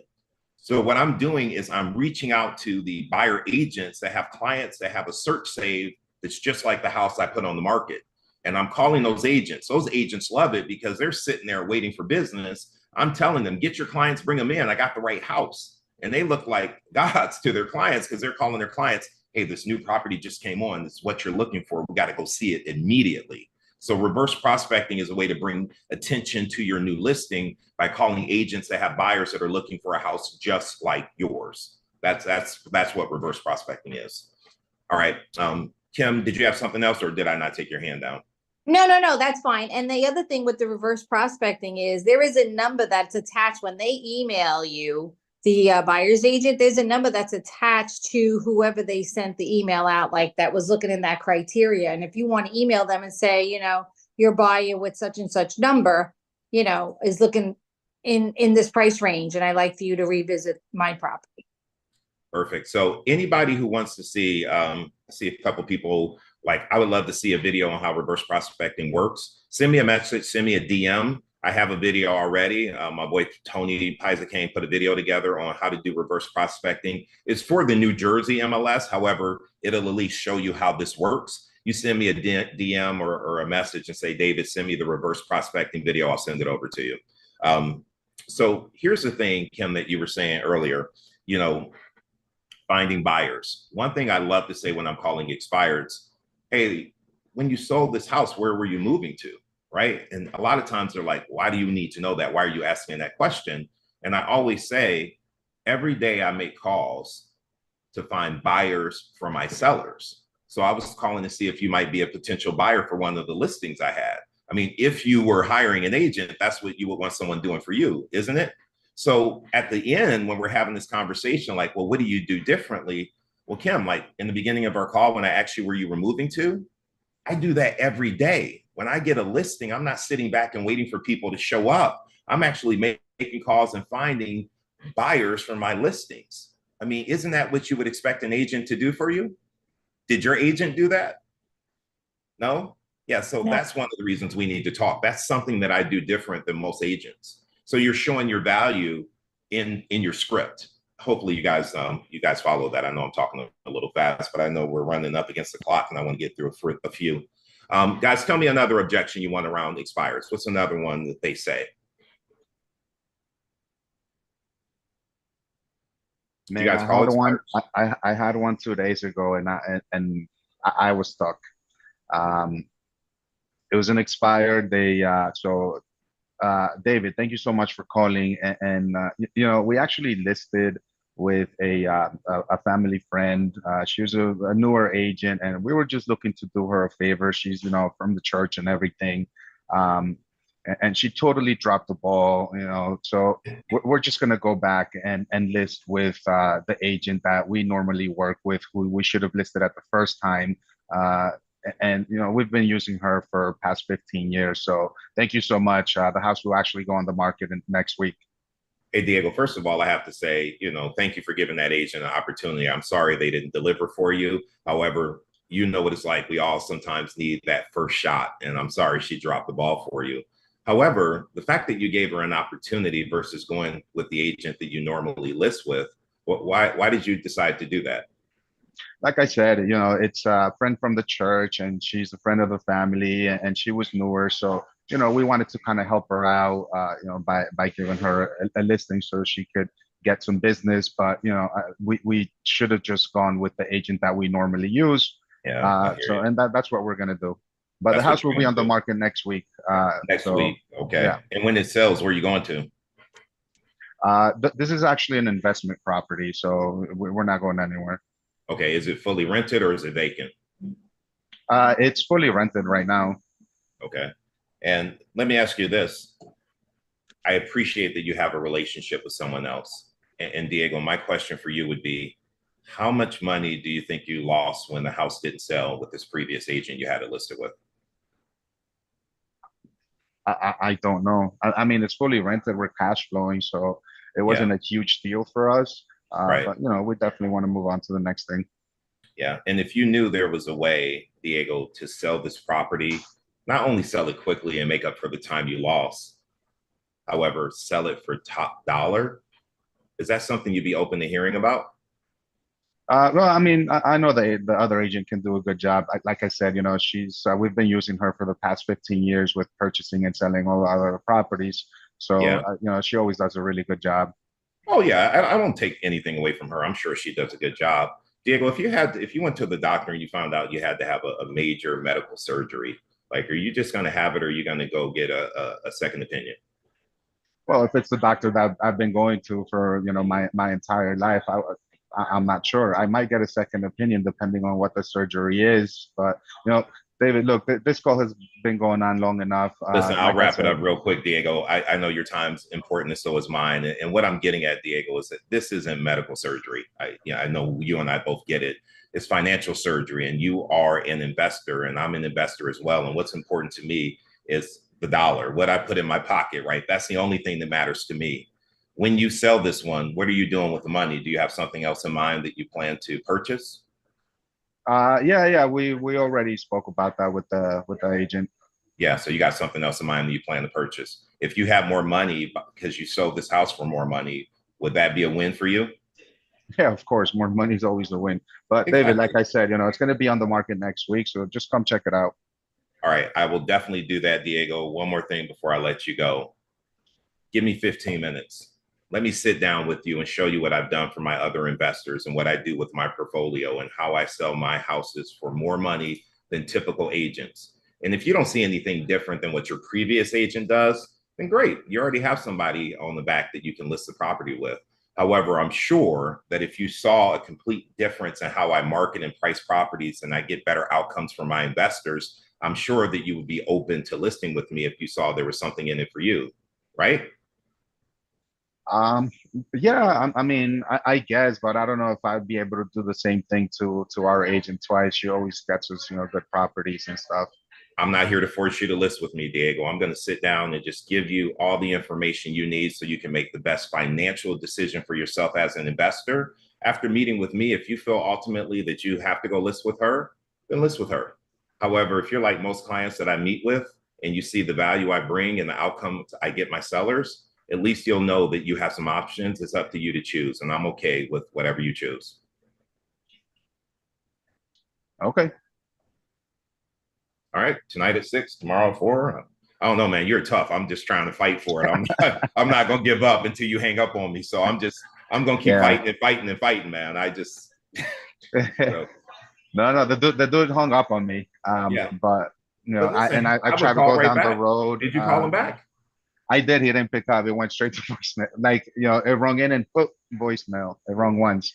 So what I'm doing is I'm reaching out to the buyer agents that have clients that have a search saved that's just like the house I put on the market. And I'm calling those agents. Those agents love it because they're sitting there waiting for business. I'm telling them, get your clients, bring them in. I got the right house. And they look like gods to their clients because they're calling their clients, hey, this new property just came on. This is what you're looking for. We got to go see it immediately. So reverse prospecting is a way to bring attention to your new listing by calling agents that have buyers that are looking for a house just like yours. That's what reverse prospecting is. All right. Kim, did you have something else, or did I not take your hand down? No, that's fine. And the other thing with the reverse prospecting is there is a number that's attached when they email you, the buyer's agent. There's a number that's attached to whoever they sent the email out, like that was looking in that criteria. And if you want to email them and say, your buyer with such and such number, is looking in this price range, and I'd like for you to revisit my property. Perfect. So anybody who wants to see a couple people, like, I would love to see a video on how reverse prospecting works. Send me a message, send me a DM. I have a video already. My boy Tony Pizacane put a video together on how to do reverse prospecting. It's for the New Jersey MLS. However, it'll at least show you how this works. You send me a DM or a message and say, David, send me the reverse prospecting video. I'll send it over to you. So here's the thing, Kim, that you were saying earlier. finding buyers. One thing I love to say when I'm calling expireds, hey, when you sold this house, where were you moving to? Right. And a lot of times they're like, why do you need to know that? Why are you asking that question? And I always say, every day I make calls to find buyers for my sellers. So I was calling to see if you might be a potential buyer for one of the listings I had. I mean, if you were hiring an agent, that's what you would want someone doing for you, isn't it? So at the end, when we're having this conversation, like, well, what do you do differently? Well, Kim, like in the beginning of our call, when I asked you where you were moving to, I do that every day. When I get a listing, I'm not sitting back and waiting for people to show up. I'm actually making calls and finding buyers for my listings. I mean, isn't that what you would expect an agent to do for you? Did your agent do that? No? Yeah, so No. that's one of the reasons we need to talk. That's something that I do different than most agents. So you're showing your value in your script. Hopefully you guys follow that. I know I'm talking a little fast, but I know we're running up against the clock and I want to get through a few. Guys, tell me another objection you want around expires. What's another one that they say? Man, you guys call it one? I had one 2 days ago, and I was stuck. It was an expired. David, thank you so much for calling. You know, we actually listed with a family friend. She was a newer agent, and we were just looking to do her a favor. She's, you know, from the church and everything. And she totally dropped the ball, you know. So we're just gonna go back and list with the agent that we normally work with, who we should have listed at the first time. And you know, we've been using her for past 15 years. So thank you so much. The house will actually go on the market next week. Hey, Diego, first of all, I have to say, you know, thank you for giving that agent an opportunity. I'm sorry they didn't deliver for you. However, you know what it's like. We all sometimes need that first shot, and I'm sorry she dropped the ball for you. However, the fact that you gave her an opportunity versus going with the agent that you normally list with, why did you decide to do that? Like I said, you know, it's a friend from the church, and she's a friend of the family, and she was newer. So, you know, we wanted to kind of help her out, you know, by giving her a listing so she could get some business. But, you know, we should have just gone with the agent that we normally use. Yeah. And that's what we're going to do. But That's the house what will be on the market next week. Next week. Okay. Yeah. And when it sells, where are you going to? This is actually an investment property, so we're not going anywhere. Okay. Is it fully rented or is it vacant? It's fully rented right now. Okay. And let me ask you this. I appreciate that you have a relationship with someone else. And Diego, my question for you would be, how much money do you think you lost when the house didn't sell with this previous agent you had it listed with? I don't know. I mean, it's fully rented. We're cash flowing, so it wasn't a huge deal for us. Right. But you know, we definitely want to move on to the next thing. Yeah. And if you knew there was a way, Diego, to sell this property, not only sell it quickly and make up for the time you lost, however, sell it for top dollar, is that something you'd be open to hearing about? Well, I mean, I know the other agent can do a good job. Like I said, you know, we've been using her for the past 15 years with purchasing and selling all our other properties. So, Yeah. you know, she always does a really good job. Oh yeah, I don't take anything away from her. I'm sure she does a good job. Diego, if you went to the doctor and you found out you had to have a major medical surgery, like, are you just going to have it, or are you going to go get a second opinion? Well, if it's the doctor that I've been going to for, you know, my entire life, I'm not sure. I might get a second opinion depending on what the surgery is. But, you know, David, look, this call has been going on long enough. Listen, I'll like wrap it up real quick, Diego. I know your time's important, and so is mine. And what I'm getting at, Diego, is that this isn't medical surgery. I know you and I both get it. It's financial surgery, and you are an investor, and I'm an investor as well. And what's important to me is the dollar, what I put in my pocket, right? That's the only thing that matters to me. When you sell this one, what are you doing with the money? Do you have something else in mind that you plan to purchase? Yeah. We already spoke about that with the agent. Yeah, so you got something else in mind that you plan to purchase. If you have more money because you sold this house for more money, would that be a win for you? Yeah, of course, more money is always a win. But Exactly. David, like I said, you know, it's going to be on the market next week, so just come check it out. All right, I will definitely do that, Diego. One more thing before I let you go. Give me 15 minutes. let me sit down with you and show you what I've done for my other investors and what I do with my portfolio and how I sell my houses for more money than typical agents. And if you don't see anything different than what your previous agent does, then great. You already have somebody on the back that you can list the property with. However, I'm sure that if you saw a complete difference in how I market and price properties and I get better outcomes for my investors, I'm sure that you would be open to listing with me if you saw there was something in it for you, right? Um, yeah, I mean, I guess, but I don't know if I'd be able to do the same thing to our agent twice. She always gets us, good properties and stuff. I'm not here to force you to list with me, Diego. I'm going to sit down and just give you all the information you need so you can make the best financial decision for yourself as an investor. After meeting with me, if you feel ultimately that you have to go list with her, then list with her. However, if you're like most clients that I meet with and you see the value I bring and the outcomes I get my sellers, at least you'll know that you have some options. It's up to you to choose, and I'm okay with whatever you choose. Okay. All right, tonight at 6, tomorrow at 4. I don't know, man. You're tough. I'm just trying to fight for it. I'm not gonna give up until you hang up on me. So I'm gonna keep fighting and fighting and fighting, man. I just No, the dude hung up on me. Yeah. But But listen, I would tried to call go right down the back. road. Did you call him back? I did. He didn't pick up. It went straight to voicemail. Like, it rung in and voicemail. It rung once.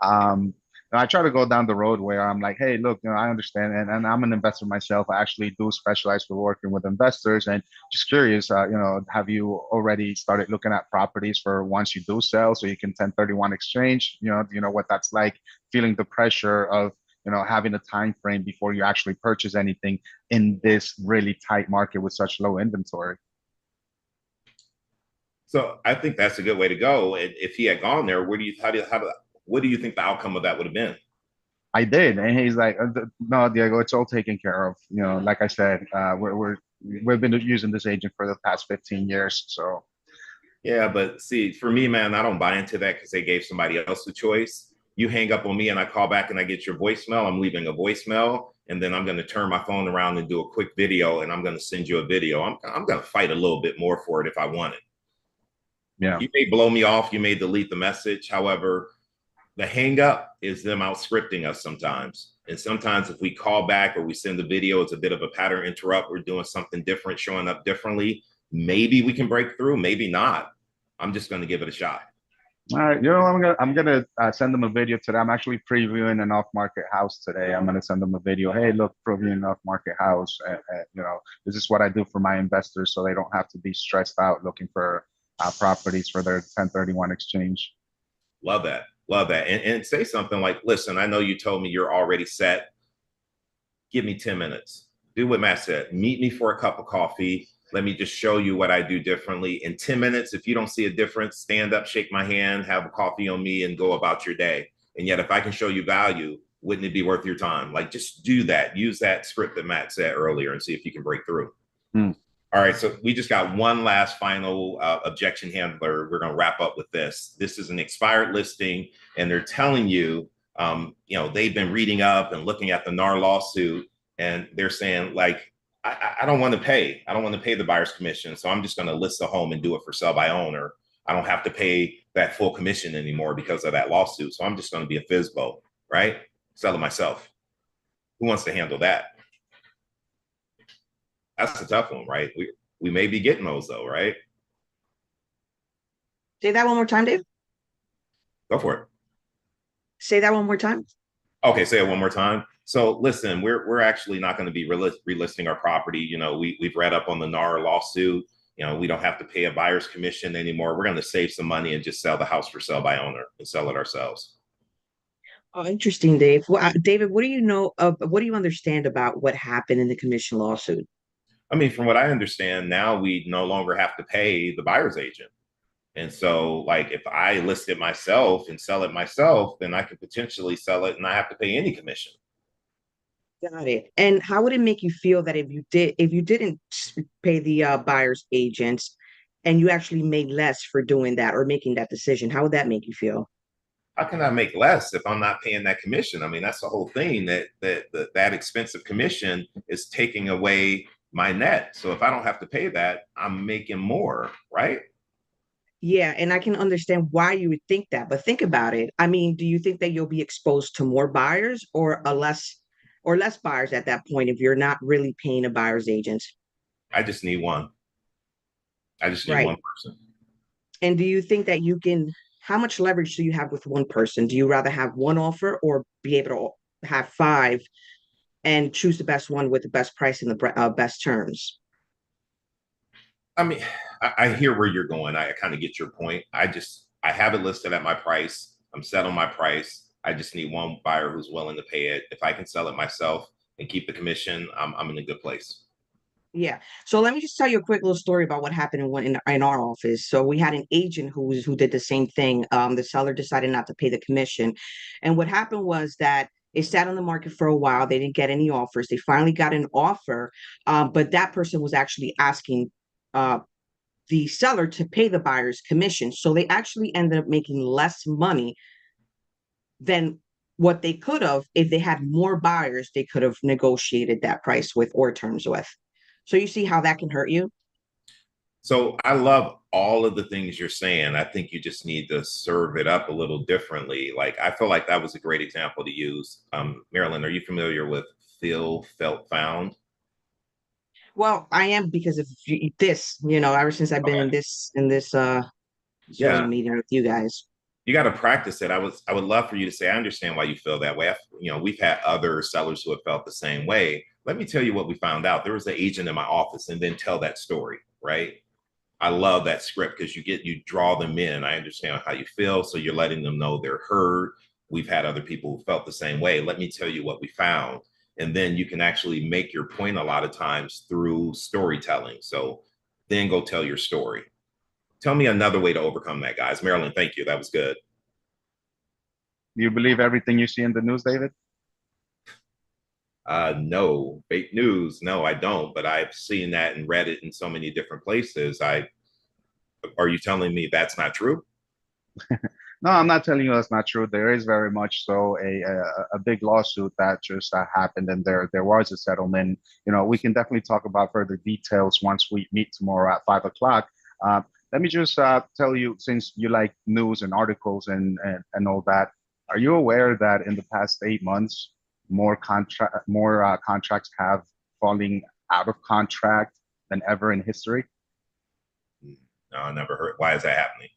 And I try to go down the road where I'm like, hey, look, I understand, and I'm an investor myself. I actually do specialize for working with investors, and just curious, have you already started looking at properties for once you do sell, so you can 1031 exchange? You know what that's like, feeling the pressure of having a time frame before you actually purchase anything in this really tight market with such low inventory. So I think that's a good way to go. And if he had gone there, what do you think the outcome of that would have been? I did, and he's like, "No, Diego, it's all taken care of." Like I said, we've been using this agent for the past 15 years. So yeah, but see, for me, man, I don't buy into that because they gave somebody else the choice. You hang up on me and I call back and I get your voicemail. I'm leaving a voicemail, and then I'm going to turn my phone around and do a quick video, and I'm going to send you a video. I'm going to fight a little bit more for it if I want it. Yeah. You may blow me off. You may delete the message. However, the hang up is them out scripting us sometimes. And sometimes if we call back or we send the video, it's a bit of a pattern interrupt. We're doing something different, showing up differently. Maybe we can break through, maybe not. I'm just going to give it a shot. All right, I'm gonna send them a video today. I'm actually previewing an off-market house today. I'm gonna send them a video. Hey, look, previewing an off-market house. This is what I do for my investors, so they don't have to be stressed out looking for properties for their 1031 exchange. Love that. Love that. And say something like, listen, I know you told me you're already set. Give me 10 minutes. Do what Matt said. Meet me for a cup of coffee. Let me just show you what I do differently. In 10 minutes, if you don't see a difference, stand up, shake my hand, have a coffee on me, and go about your day. And yet, if I can show you value, wouldn't it be worth your time? Like, just do that. Use that script that Matt said earlier and see if you can break through. All right, so we just got one last final objection handler. We're going to wrap up with this. This is an expired listing, and they're telling you, they've been reading up and looking at the NAR lawsuit, and they're saying, like, I don't want to pay. I don't want to pay the buyer's commission, so I'm just going to list the home and do it for sell by owner. I don't have to pay that full commission anymore because of that lawsuit, so I'm just going to be a FSBO, right? Sell it myself. Who wants to handle that? That's a tough one, right? We may be getting those though, right? Say that one more time, Dave. Go for it. Say that one more time. Okay, say it one more time. So listen, we're actually not going to be relisting our property. We've read up on the NAR lawsuit. We don't have to pay a buyer's commission anymore. We're going to save some money and just sell the house for sell by owner and sell it ourselves. Oh, interesting, Dave. Well, David, what do you know of? What do you understand about what happened in the commission lawsuit? I mean, from what I understand, now we no longer have to pay the buyer's agent. And so, like, if I list it myself and sell it myself, then I could potentially sell it and not have to pay any commission. Got it. And how would it make you feel that if you didn't pay the buyer's agents and you actually made less for doing that or making that decision? How would that make you feel? How can I make less if I'm not paying that commission? I mean, that's the whole thing, that expensive commission is taking away my net. So if I don't have to pay that, I'm making more, right? Yeah, and I can understand why you would think that, but think about it. I mean, do you think that you'll be exposed to more buyers or less buyers at that point if you're not really paying a buyer's agent? I just need one. I just need Right. one person. And do you think that you can, how much leverage do you have with one person? Do you rather have one offer or be able to have five and choose the best one with the best price and the best terms? I mean, I hear where you're going. I kind of get your point. I have it listed at my price. I'm set on my price. I just need one buyer who's willing to pay it. If I can sell it myself and keep the commission, I'm in a good place. Yeah. So let me just tell you a quick little story about what happened in our office. So we had an agent who did the same thing. The seller decided not to pay the commission, and what happened was that it sat on the market for a while. They didn't get any offers. They finally got an offer, but that person was actually asking uh, the seller to pay the buyer's commission. So they actually ended up making less money than what they could have if they had more buyers they could have negotiated that price with or terms with. So you see how that can hurt you? So I love all of the things you're saying. I think you just need to serve it up a little differently. Like I feel like that was a great example to use. Marilyn, are you familiar with Feel Felt Found? Well, I am because of this, ever since I've been Okay. in this Yeah, Zoom meeting with you guys. you got to practice it. I would love for you to say, I understand why you feel that way. We've had other sellers who have felt the same way. Let me tell you what we found out. There was an agent in my office, and then tell that story, right? I love that script because you draw them in. I understand how you feel, so you're letting them know they're heard. We've had other people who felt the same way. Let me tell you what we found, and then you can actually make your point a lot of times through storytelling. So then go tell your story. Tell me another way to overcome that, guys. Marilyn, thank you. That was good. Do you believe everything you see in the news, David? No, fake news. No, I don't. But I've seen that and read it in so many different places. Are you telling me that's not true? No, I'm not telling you that's not true. There is very much so a big lawsuit that just happened, and there was a settlement. We can definitely talk about further details once we meet tomorrow at 5 o'clock. Uh, Let me just tell you, since you like news and articles and all that, are you aware that in the past 8 months, more contracts have falling out of contract than ever in history? No, I never heard. Why is that happening?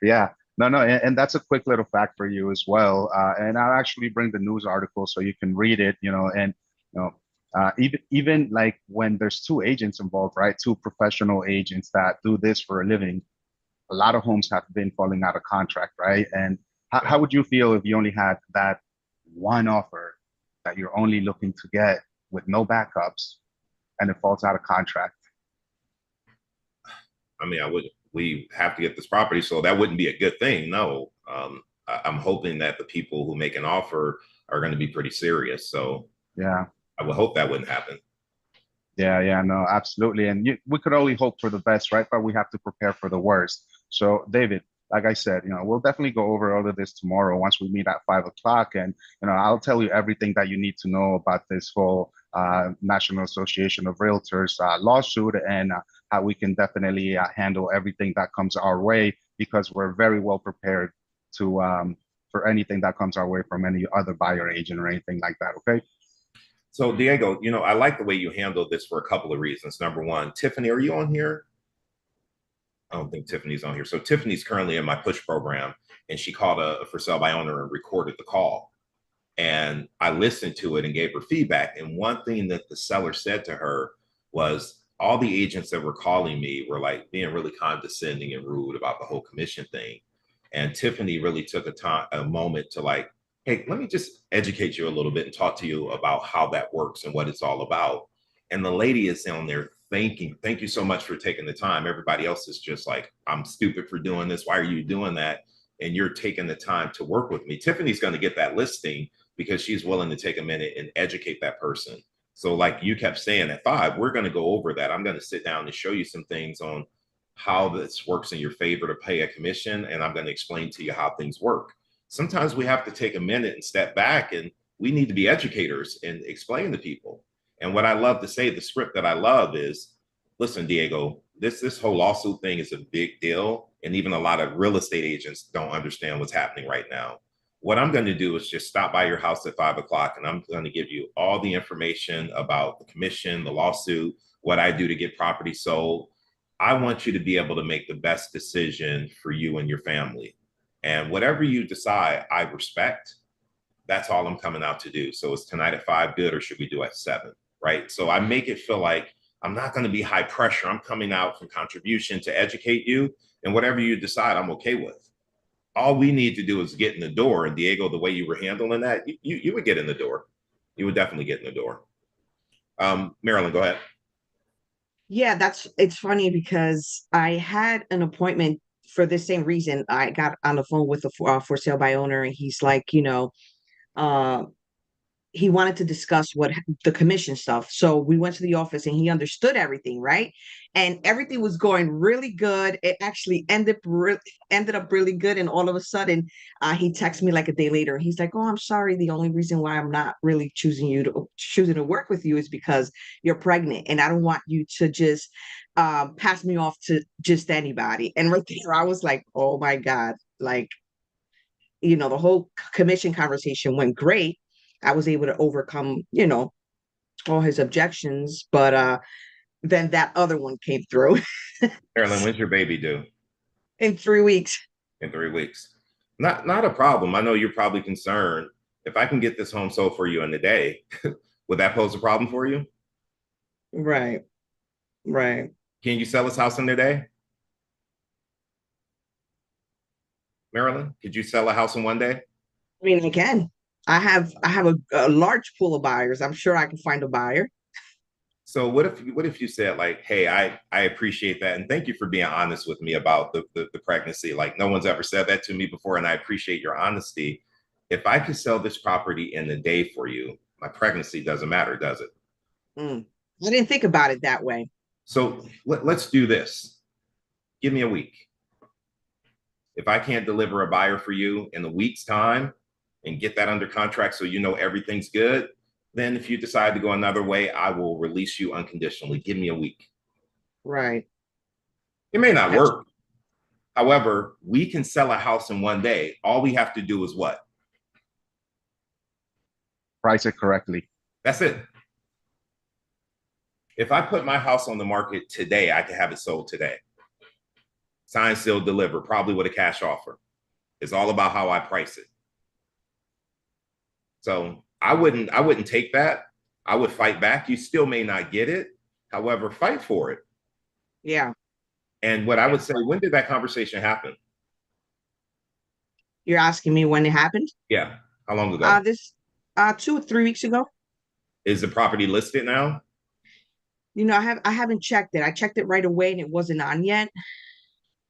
Yeah, no, and that's a quick little fact for you as well. And I'll actually bring the news article so you can read it. And you know, even like when there's two agents involved, right? Two professional agents that do this for a living, a lot of homes have been falling out of contract, right? And how would you feel if you only had that one offer that you're only looking to get with no backups and it falls out of contract? I mean, we have to get this property, so that wouldn't be a good thing. No, I'm hoping that the people who make an offer are going to be pretty serious. So Yeah. I would hope that wouldn't happen. Yeah, no, absolutely. And we could only hope for the best, right? But we have to prepare for the worst. So, David, like I said, we'll definitely go over all of this tomorrow once we meet at 5 o'clock. And, I'll tell you everything that you need to know about this whole National Association of Realtors lawsuit and how we can definitely handle everything that comes our way because we're very well prepared to for anything that comes our way from any other buyer agent or anything like that. Okay. So, Diego, I like the way you handled this for a couple of reasons. Number one, Tiffany, are you on here? I don't think Tiffany's on here. So Tiffany's currently in my push program, and she called a for sale by owner and recorded the call. And I listened to it and gave her feedback. And one thing that the seller said to her was all the agents that were calling me were like being really condescending and rude about the whole commission thing. And Tiffany really took a moment to like, hey, let me just educate you a little bit and talk to you about how that works and what it's all about. And the lady is on there thank you so much for taking the time. Everybody else is just like, I'm stupid for doing this. Why are you doing that? And you're taking the time to work with me. Tiffany's going to get that listing because she's willing to take a minute and educate that person. So like you kept saying at 5, we're going to go over that. I'm going to sit down and show you some things on how this works in your favor to pay a commission. And I'm going to explain to you how things work. Sometimes we have to take a minute and step back, and we need to be educators and explain to people. And what I love to say, the script that I love is listen, Diego, this whole lawsuit thing is a big deal, and even a lot of real estate agents don't understand what's happening right now. What I'm going to do is just stop by your house at 5 o'clock, and I'm going to give you all the information about the commission, the lawsuit, what I do to get property sold. I want you to be able to make the best decision for you and your family. And whatever you decide, I respect. That's all I'm coming out to do. So is tonight at 5 good, or should we do at 7? Right. So I make it feel like I'm not going to be high pressure. I'm coming out from contribution to educate you, and whatever you decide, I'm okay with. All we need to do is get in the door. And Diego, the way you were handling that, you would get in the door. You would definitely get in the door. Marilyn, go ahead. Yeah, it's funny because I had an appointment for the same reason. I got on the phone with a for sale by owner, and he's like, uh, he wanted to discuss what the commission stuff. So we went to the office and he understood everything, right? And everything was going really good. It actually ended up really good. And all of a sudden, he texted me like a day later. He's like, "Oh, I'm sorry. The only reason why I'm not really choosing to work with you is because you're pregnant, and I don't want you to just pass me off to just anybody." And right there, I was like, "Oh my God!" Like, the whole commission conversation went great. I was able to overcome, all his objections, but then that other one came through. Marilyn, when's your baby due? In 3 weeks. In 3 weeks. Not a problem. I know you're probably concerned. If I can get this home sold for you in a day, would that pose a problem for you? Right. Right. Can you sell this house in a day? Marilyn, could you sell a house in one day? I mean, I can. I have a large pool of buyers. I'm sure I can find a buyer. So what if you said like, hey, I appreciate that, and thank you for being honest with me about the pregnancy. Like, no one's ever said that to me before, and I appreciate your honesty. If I could sell this property in a day for you, my pregnancy doesn't matter, does it? I didn't think about it that way. So let's do this. Give me a week. If I can't deliver a buyer for you in a week's time and get that under contract so you know everything's good, then if you decide to go another way, I will release you unconditionally. Give me a week. Right. It may not work. However, we can sell a house in one day. All we have to do is what? Price it correctly. That's it. If I put my house on the market today, I can have it sold today. Sign, seal, deliver, probably with a cash offer. It's all about how I price it. So I wouldn't take that. I would fight back. You still may not get it. However, fight for it. Yeah. And what I would say, when did that conversation happen? You're asking me when it happened? Yeah. How long ago? This 2 or 3 weeks ago. Is the property listed now? I haven't checked it. I checked it right away and it wasn't on yet,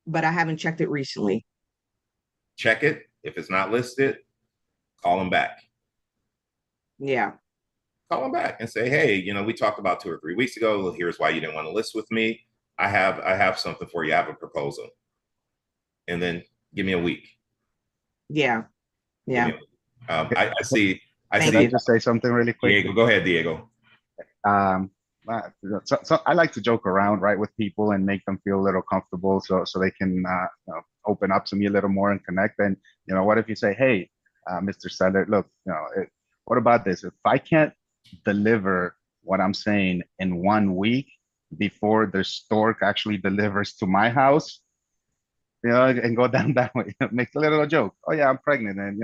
but I haven't checked it recently. Check it. If it's not listed, call them back. Yeah. Call them back and say, hey, we talked about 2 or 3 weeks ago. Here's why you didn't want to list with me. I have something for you. I have a proposal. And then give me a week. Yeah. Yeah. I see. Can I just say something really quick? Diego, go ahead, Diego. So I like to joke around, right, with people and make them feel a little comfortable, so they can open up to me a little more and connect. And what if you say, hey, Mr. Seller, look, what about this? If I can't deliver what I'm saying in 1 week before the stork actually delivers to my house, and go down that way, make a little joke. Oh yeah, I'm pregnant, and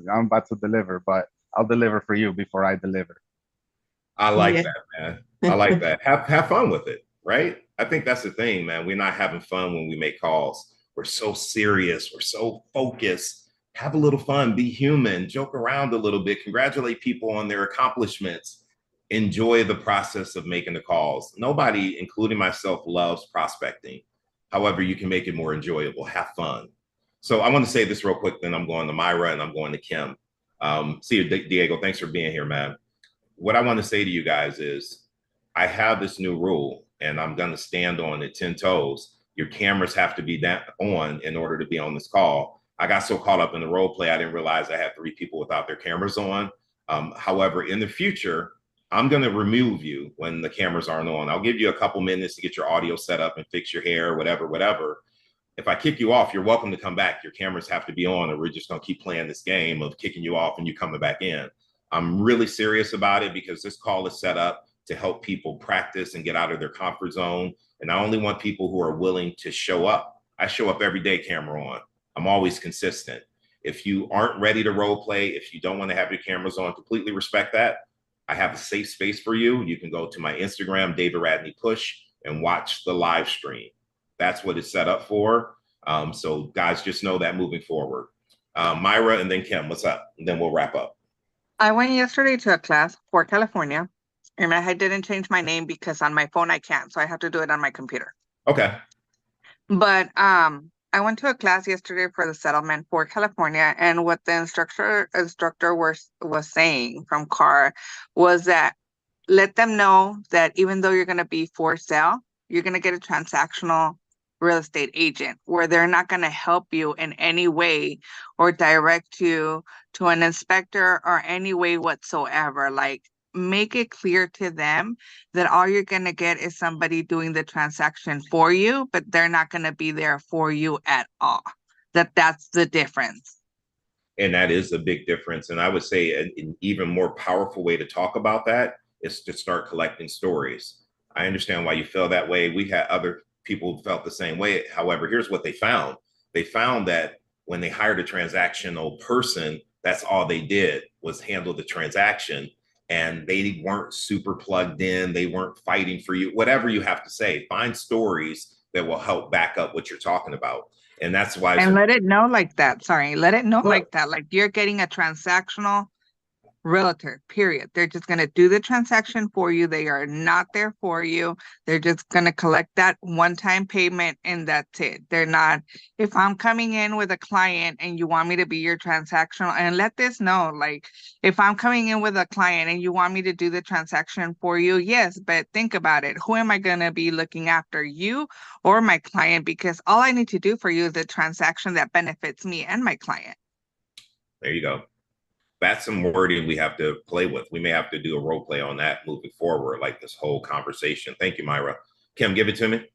I'm about to deliver, but I'll deliver for you before I deliver. I like that, man. I like that. Have fun with it, right? I think that's the thing, man. We're not having fun when we make calls. We're so serious. We're so focused. Have a little fun. Be human. Joke around a little bit. Congratulate people on their accomplishments. Enjoy the process of making the calls. Nobody, including myself, loves prospecting. However, you can make it more enjoyable. Have fun. So I want to say this real quick, then I'm going to Myra and I'm going to Kim. See you, Diego. Thanks for being here, man. What I want to say to you guys is I have this new rule and I'm going to stand on it 10 toes. Your cameras have to be on in order to be on this call. I got so caught up in the role play, I didn't realize I had 3 people without their cameras on. However, in the future, I'm going to remove you when the cameras aren't on. I'll give you a couple minutes to get your audio set up and fix your hair, whatever. If I kick you off, you're welcome to come back. Your cameras have to be on, or we're just going to keep playing this game of kicking you off and you coming back in. I'm really serious about it because this call is set up to help people practice and get out of their comfort zone. And I only want people who are willing to show up. I show up every day, camera on. I'm always consistent. If you aren't ready to role play, if you don't want to have your cameras on, completely respect that. I have a safe space for you. You can go to my Instagram, David Radney Push, and watch the live stream. That's what it's set up for. So guys, just know that moving forward. Myra and then Kim, what's up? And then we'll wrap up. I went yesterday to a class for California, and I didn't change my name because on my phone I can't, so I have to do it on my computer. Okay. But I went to a class yesterday for the settlement for California, and what the instructor was saying from CAR was that let them know that even though you're going to be for sale, you're going to get a transactional real estate agent where they're not going to help you in any way or direct you to an inspector or any way whatsoever. Like, make it clear to them that all you're going to get is somebody doing the transaction for you, but they're not going to be there for you at all. That's the difference. And that is a big difference. And I would say an even more powerful way to talk about that is to start collecting stories. I understand why you feel that way. We had other people who felt the same way. However, here's what they found. They found that when they hired a transactional person, that's all they did was handle the transaction. And they weren't super plugged in. They weren't fighting for you. Whatever you have to say, find stories that will help back up what you're talking about. And that's why. And let it know like that. Sorry, let it know like that. Like you're getting a transactional realtor, period. They're just going to do the transaction for you. They are not there for you. They're just going to collect that one-time payment and that's it. They're not, if I'm coming in with a client and you want me to be your transactional, and let this know, like if I'm coming in with a client and you want me to do the transaction for you, yes, but think about it. Who am I going to be looking after, you or my client? Because all I need to do for you is a transaction that benefits me and my client. There you go. That's some wording we have to play with. We may have to do a role play on that moving forward, like this whole conversation. Thank you, Myra. Kim, give it to me.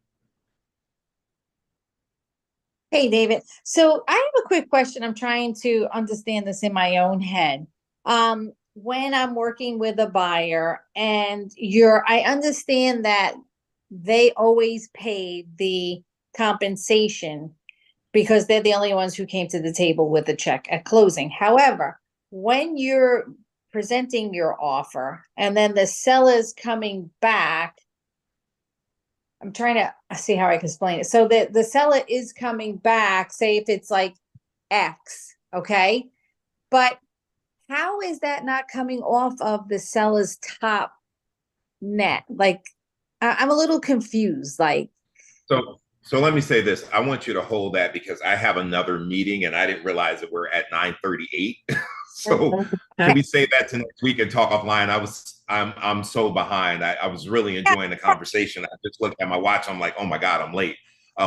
Hey, David. So I have a quick question. I'm trying to understand this in my own head. When I'm working with a buyer and I understand that they always pay the compensation because they're the only ones who came to the table with a check at closing. However, when you're presenting your offer and then the seller's coming back, I'm trying to see how I can explain it. So the seller is coming back, say if it's like X, okay? But how is that not coming off of the seller's top net? Like, I'm a little confused, like. So let me say this. I want you to hold that because I have another meeting and I didn't realize that we're at 9:38. So can we say that to next week and talk offline? I'm so behind. I was really enjoying the conversation. I just looked at my watch. I'm like, oh my God, I'm late.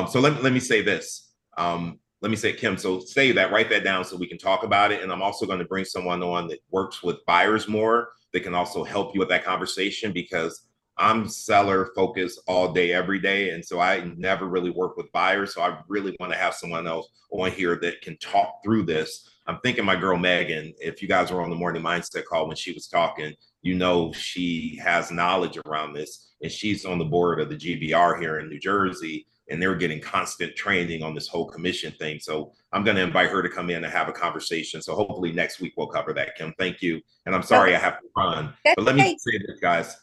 So let me say this. Let me say, Kim, so say that, write that down so we can talk about it. And I'm also going to bring someone on that works with buyers more that can also help you with that conversation because I'm seller focused all day, every day. And so I never really work with buyers. So I really want to have someone else on here that can talk through this. I'm thinking my girl, Megan, if you guys were on the morning mindset call when she was talking, you know, she has knowledge around this and she's on the board of the GBR here in New Jersey and they're getting constant training on this whole commission thing. So I'm going to invite her to come in and have a conversation. So hopefully next week we'll cover that, Kim. Thank you. And I'm sorry I have to run, but let me say this, guys.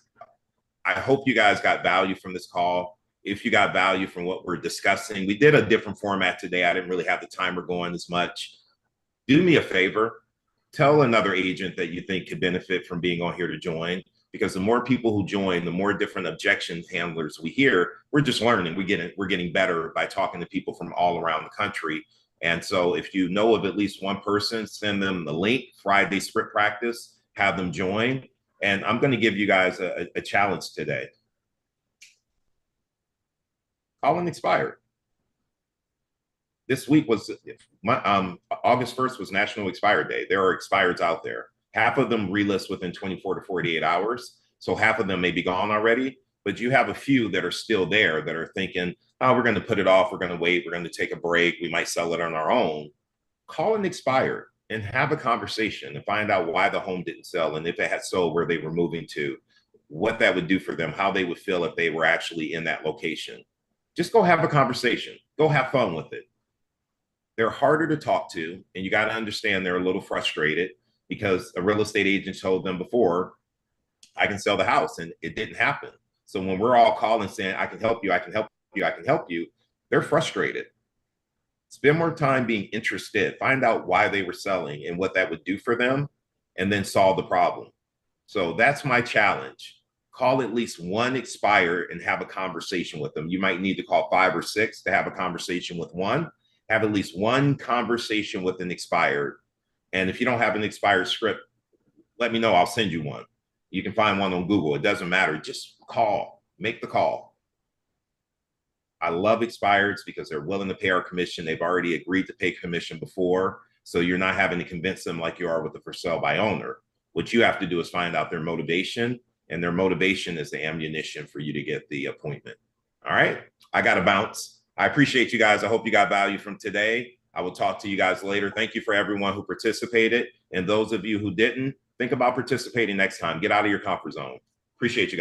I hope you guys got value from this call. If you got value from what we're discussing, we did a different format today. I didn't really have the timer going as much. Do me a favor, tell another agent that you think could benefit from being on here to join, because the more people who join, the more different objections handlers we hear. We're just learning. We're getting better by talking to people from all around the country. And so if you know of at least one person, send them the link, Friday script practice, have them join. And I'm going to give you guys a challenge today. Colin expired. This week was August 1st was National Expired Day. There are expireds out there. Half of them relist within 24 to 48 hours. So half of them may be gone already, but you have a few that are still there that are thinking, oh, we're going to put it off. We're going to wait. We're going to take a break. We might sell it on our own. Call an expired and have a conversation and find out why the home didn't sell. And if it had sold, where they were moving to, what that would do for them, how they would feel if they were actually in that location. Just go have a conversation. Go have fun with it. They're harder to talk to, and you got to understand they're a little frustrated because a real estate agent told them before, I can sell the house, and it didn't happen. So when we're all calling saying, I can help you, I can help you, I can help you, they're frustrated. Spend more time being interested, find out why they were selling and what that would do for them, and then solve the problem. So that's my challenge. Call at least one expired and have a conversation with them. You might need to call 5 or 6 to have a conversation with one. Have at least one conversation with an expired. And if you don't have an expired script, let me know. I'll send you one. You can find one on Google. It doesn't matter. Just call, make the call. I love expireds because they're willing to pay our commission. They've already agreed to pay commission before. So you're not having to convince them like you are with the for sale by owner. What you have to do is find out their motivation, and their motivation is the ammunition for you to get the appointment. All right. I got to bounce. I appreciate you guys. I hope you got value from today. I will talk to you guys later. Thank you for everyone who participated. And those of you who didn't, think about participating next time. Get out of your comfort zone. Appreciate you guys.